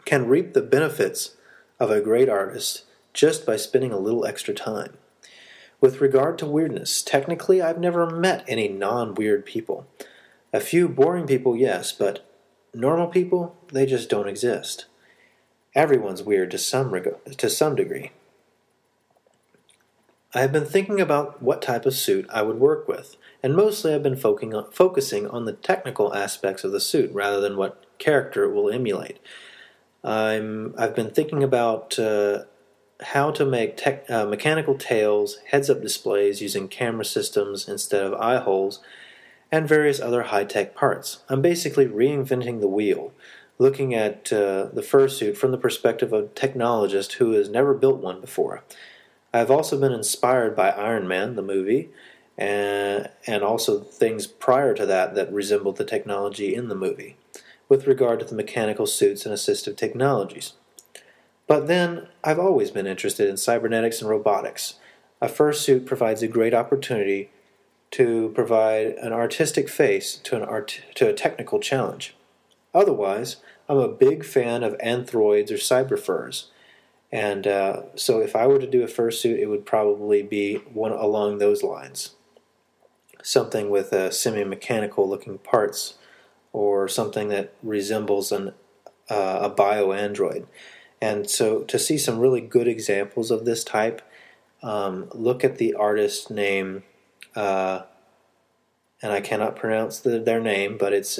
can reap the benefits of a great artist just by spending a little extra time. With regard to weirdness, technically I've never met any non-weird people. A few boring people, yes, but normal people, they just don't exist. Everyone's weird to some degree. I have been thinking about what type of suit I would work with, and mostly I've been focusing on the technical aspects of the suit rather than what character it will emulate. I've been thinking about how to make mechanical tails, heads-up displays using camera systems instead of eye holes, and various other high-tech parts. I'm basically reinventing the wheel, looking at the fursuit from the perspective of a technologist who has never built one before. I've also been inspired by Iron Man, the movie, and also things prior to that resembled the technology in the movie, with regard to the mechanical suits and assistive technologies. But then, I've always been interested in cybernetics and robotics. A fursuit provides a great opportunity to provide an artistic face to a technical challenge. Otherwise, I'm a big fan of anthroids or cyberfurs, and so if I were to do a fursuit, it would probably be one along those lines. Something with semi-mechanical looking parts, or something that resembles a bio-android. And so to see some really good examples of this type, look at the artist name, and I cannot pronounce their name, but it's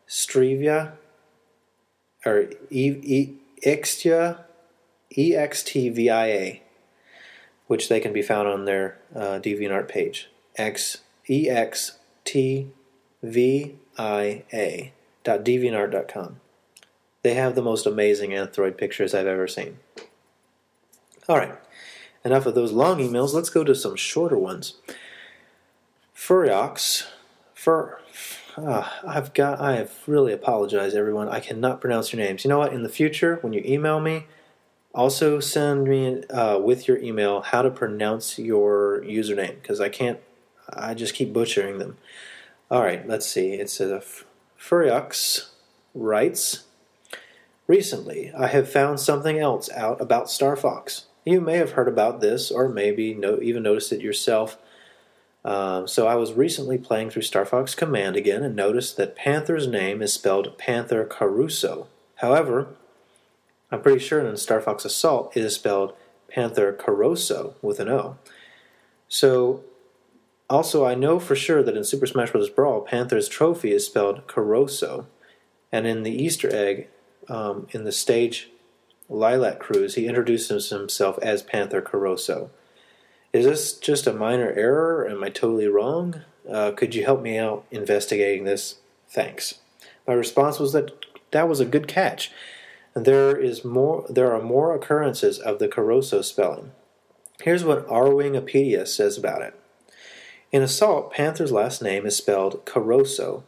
Strivia, or Extvia, EXTVIA, which they can be found on their DeviantArt page, EXTVIA.deviantart.com. They have the most amazing Anthroid pictures I've ever seen. Alright, enough of those long emails, let's go to some shorter ones. Furyox, I have really apologized, everyone. I cannot pronounce your names. You know what? In the future, when you email me, also send me with your email how to pronounce your username, because I just keep butchering them. Alright, let's see. It says, Furyox writes, recently, I have found something else out about Star Fox. You may have heard about this, or maybe even noticed it yourself. So I was recently playing through Star Fox Command again and noticed that Panther's name is spelled Panther Caruso. However, I'm pretty sure in Star Fox Assault it is spelled Panther Caroso with an O. So, also I know for sure that in Super Smash Bros. Brawl, Panther's trophy is spelled Caroso. And in the Easter egg, in the stage Lilac Cruise, he introduces himself as Panther Caroso. Is this just a minor error? Am I totally wrong? Could you help me out investigating this? Thanks. My response was that was a good catch. There are more occurrences of the Caroso spelling. Here's what Arwingopedia says about it. In Assault, Panther's last name is spelled Caroso,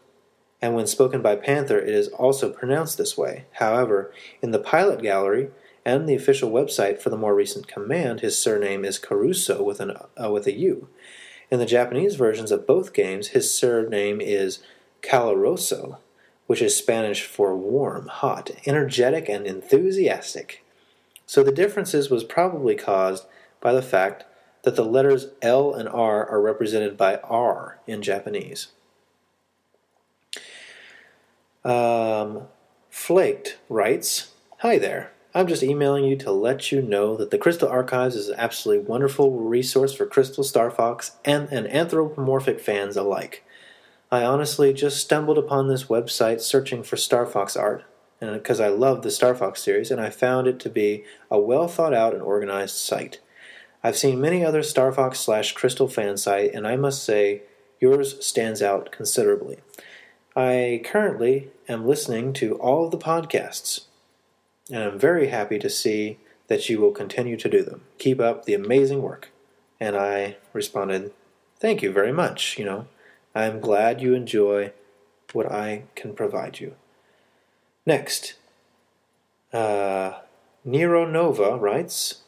and when spoken by Panther, it is also pronounced this way. However, in the pilot gallery and the official website for the more recent Command, his surname is Caruso with a U. In the Japanese versions of both games, his surname is Caloroso, which is Spanish for warm, hot, energetic, and enthusiastic. So the differences was probably caused by the fact that the letters L and R are represented by R in Japanese. Flaked writes, hi there. I'm just emailing you to let you know that the Krystal Archives is an absolutely wonderful resource for Krystal, Star Fox, and anthropomorphic fans alike. I honestly just stumbled upon this website searching for Star Fox art, and because I love the Star Fox series, and I found it to be a well thought out and organized site. I've seen many other Star Fox / Krystal fan site, and I must say, yours stands out considerably. I currently am listening to all of the podcasts, and I'm very happy to see that you will continue to do them. Keep up the amazing work. And I responded, thank you very much, I'm glad you enjoy what I can provide you. Next, Nero Nova writes,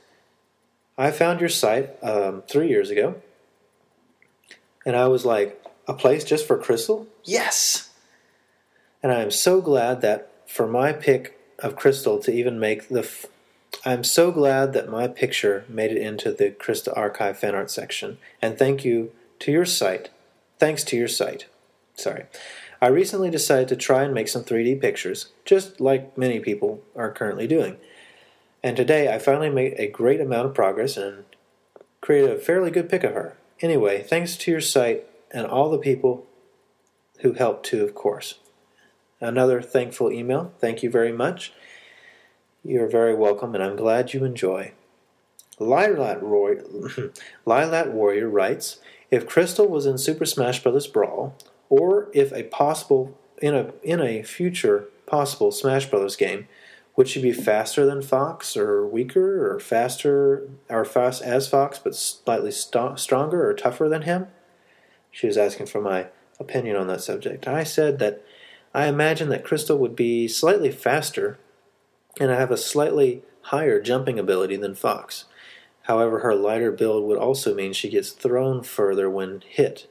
I found your site 3 years ago, and I was like, a place just for Krystal? Yes! And I am so glad that for my pick of Krystal to even make I'm so glad that my picture made it into the Krystal Archive fan art section, and thanks to your site. I recently decided to try and make some 3D pictures, just like many people are currently doing. And today I finally made a great amount of progress and created a fairly good pic of her. Anyway, thanks to your site and all the people who helped too, of course. Another thankful email. Thank you very much. You're very welcome, and I'm glad you enjoy. Lilat Warrior writes, if Krystal was in Super Smash Bros. Brawl, or if in a future possible Smash Bros. Game, Would she be faster than Fox, or weaker, or faster, or fast as Fox, but slightly stronger or tougher than him? She was asking for my opinion on that subject. I said that I imagine that Krystal would be slightly faster and have a slightly higher jumping ability than Fox. However, her lighter build would also mean she gets thrown further when hit.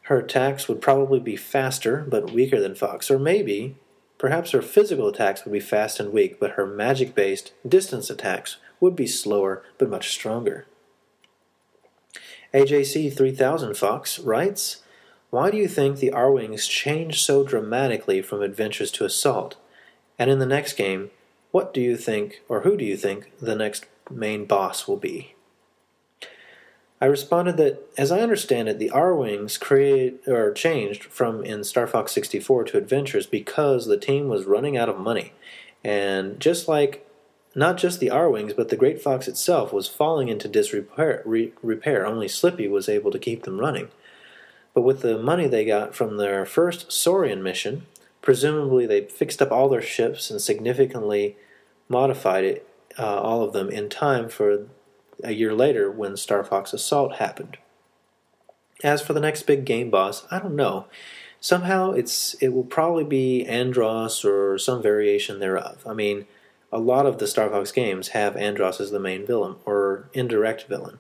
Her attacks would probably be faster, but weaker than Fox. Or maybe, perhaps her physical attacks would be fast and weak, but her magic-based distance attacks would be slower, but much stronger. AJC 3000 Fox writes, why do you think the R-Wings changed so dramatically from Adventures to Assault? And in the next game, what do you think, or who do you think, the next main boss will be? I responded that, as I understand it, the R-Wings changed from in Star Fox 64 to Adventures because the team was running out of money. And just like, not just the R-Wings, but the Great Fox itself was falling into disrepair. Only Slippy was able to keep them running. But with the money they got from their first Saurian mission, presumably they fixed up all their ships and significantly modified it, all of them, in time for a year later when Star Fox Assault happened. As for the next big game boss, I don't know. Somehow it will probably be Andross or some variation thereof. I mean, a lot of the Star Fox games have Andross as the main villain, or indirect villain.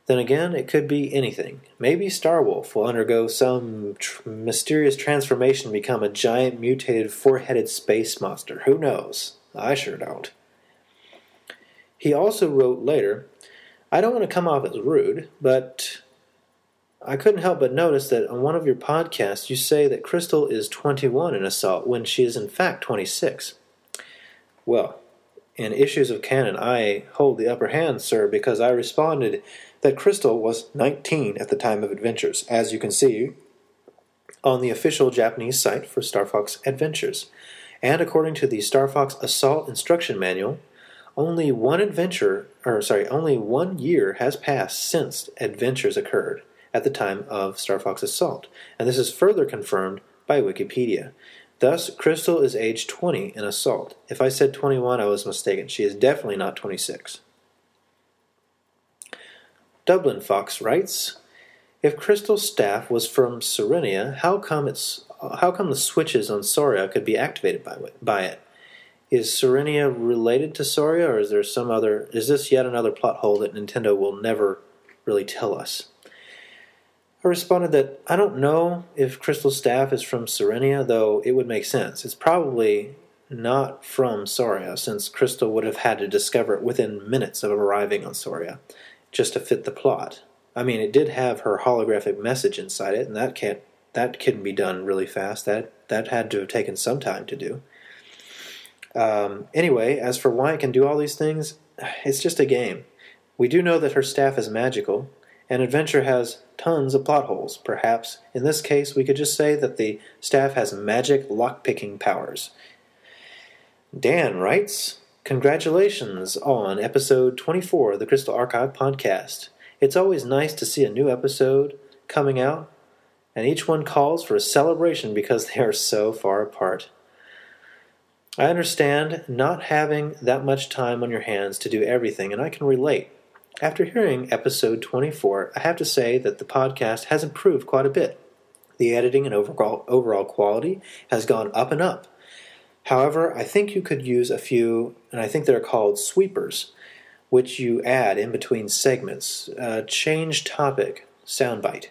Then again, it could be anything. Maybe Starwolf will undergo some mysterious transformation and become a giant mutated four-headed space monster. Who knows? I sure don't. He also wrote later, I don't want to come off as rude, but I couldn't help but notice that on one of your podcasts you say that Krystal is 21 in Assault when she is in fact 26. Well, in Issues of Canon I hold the upper hand, sir, because I responded that Krystal was 19 at the time of Adventures, as you can see on the official Japanese site for Star Fox Adventures. And according to the Star Fox Assault Instruction Manual, only one year has passed since Adventures occurred at the time of Star Fox Assault, and this is further confirmed by Wikipedia. Thus, Krystal is age 20 in Assault. If I said 21, I was mistaken. She is definitely not 26. Dublin Fox writes, if Krystal's staff was from Serenia, how come the switches on Soria could be activated by it? Is Serenia related to Soria, or is this yet another plot hole that Nintendo will never really tell us? I responded that I don't know if Krystal's staff is from Serenia, though it would make sense. It's probably not from Soria, since Krystal would have had to discover it within minutes of arriving on Soria, just to fit the plot. I mean, it did have her holographic message inside it, and that couldn't be done really fast. That had to have taken some time to do. Anyway, as for why it can do all these things, it's just a game. We do know that her staff is magical, and Adventure has tons of plot holes. Perhaps, in this case, we could just say that the staff has magic lockpicking powers. Dan writes, congratulations on episode 24 of the Krystal Archive podcast. It's always nice to see a new episode coming out, and each one calls for a celebration because they are so far apart. I understand not having that much time on your hands to do everything, and I can relate. After hearing episode 24, I have to say that the podcast has improved quite a bit. The editing and overall quality has gone up and up. However, I think you could use a few, and I think they're called sweepers, which you add in between segments. Change topic, soundbite.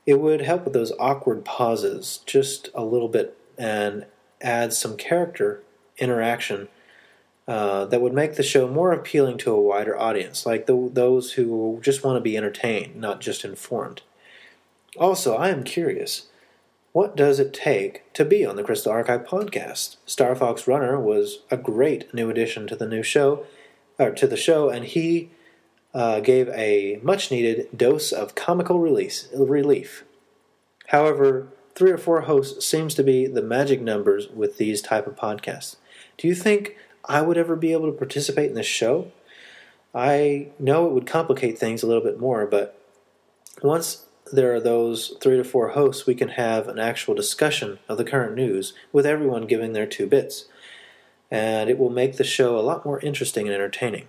It would help with those awkward pauses just a little bit and add some character interaction that would make the show more appealing to a wider audience, like those who just want to be entertained, not just informed. Also, I am curious, what does it take to be on the Krystal Archive podcast? Star Fox Runner was a great new addition to the show, and he gave a much-needed dose of comical relief. However, 3 or 4 hosts seems to be the magic numbers with these type of podcasts. Do you think I would ever be able to participate in this show? I know it would complicate things a little bit more, but once there are those 3 to 4 hosts, we can have an actual discussion of the current news with everyone giving their 2 bits. and it will make the show a lot more interesting and entertaining.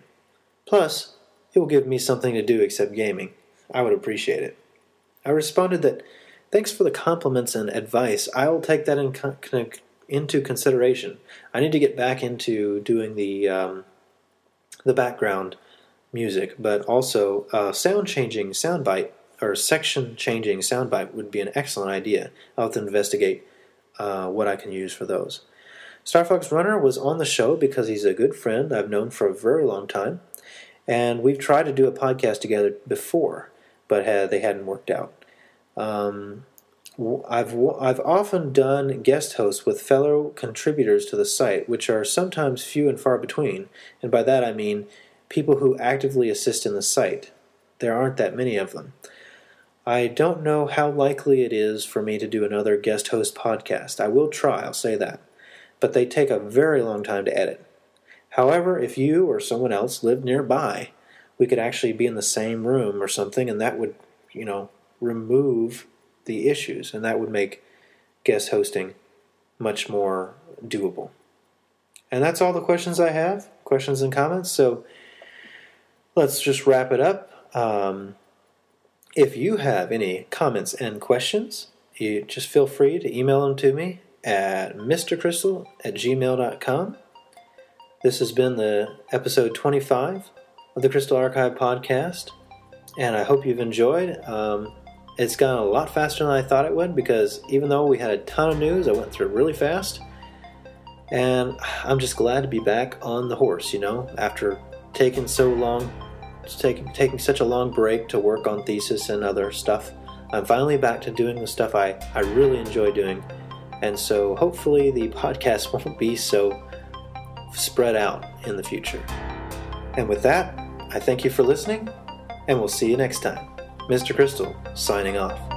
Plus, it will give me something to do except gaming. I would appreciate it. I responded that, thanks for the compliments and advice. I will take that into consideration. I need to get back into doing the background music, but also sound-changing soundbite, or section-changing soundbite would be an excellent idea. I'll have to investigate what I can use for those. Star Fox Runner was on the show because he's a good friend I've known for a very long time, and we've tried to do a podcast together before, but they hadn't worked out. I've often done guest hosts with fellow contributors to the site, which are sometimes few and far between, and by that I mean people who actively assist in the site. There aren't that many of them. I don't know how likely it is for me to do another guest host podcast. I will try, I'll say that. But they take a very long time to edit. However, if you or someone else lived nearby, we could actually be in the same room or something, and that would, remove the issues, and that would make guest hosting much more doable. And that's all the questions I have, questions and comments, so let's just wrap it up. If you have any comments and questions, you just feel free to email them to me at mrkrystal@gmail.com. This has been the episode 25 of the Krystal Archive podcast, and I hope you've enjoyed. It's gone a lot faster than I thought it would, because even though we had a ton of news, I went through it really fast, and I'm just glad to be back on the horse, after taking so long, taking such a long break to work on thesis and other stuff. I'm finally back to doing the stuff I really enjoy doing, and so hopefully the podcast won't be so spread out in the future. And with that, I thank you for listening, and we'll see you next time. Mr. Krystal, signing off.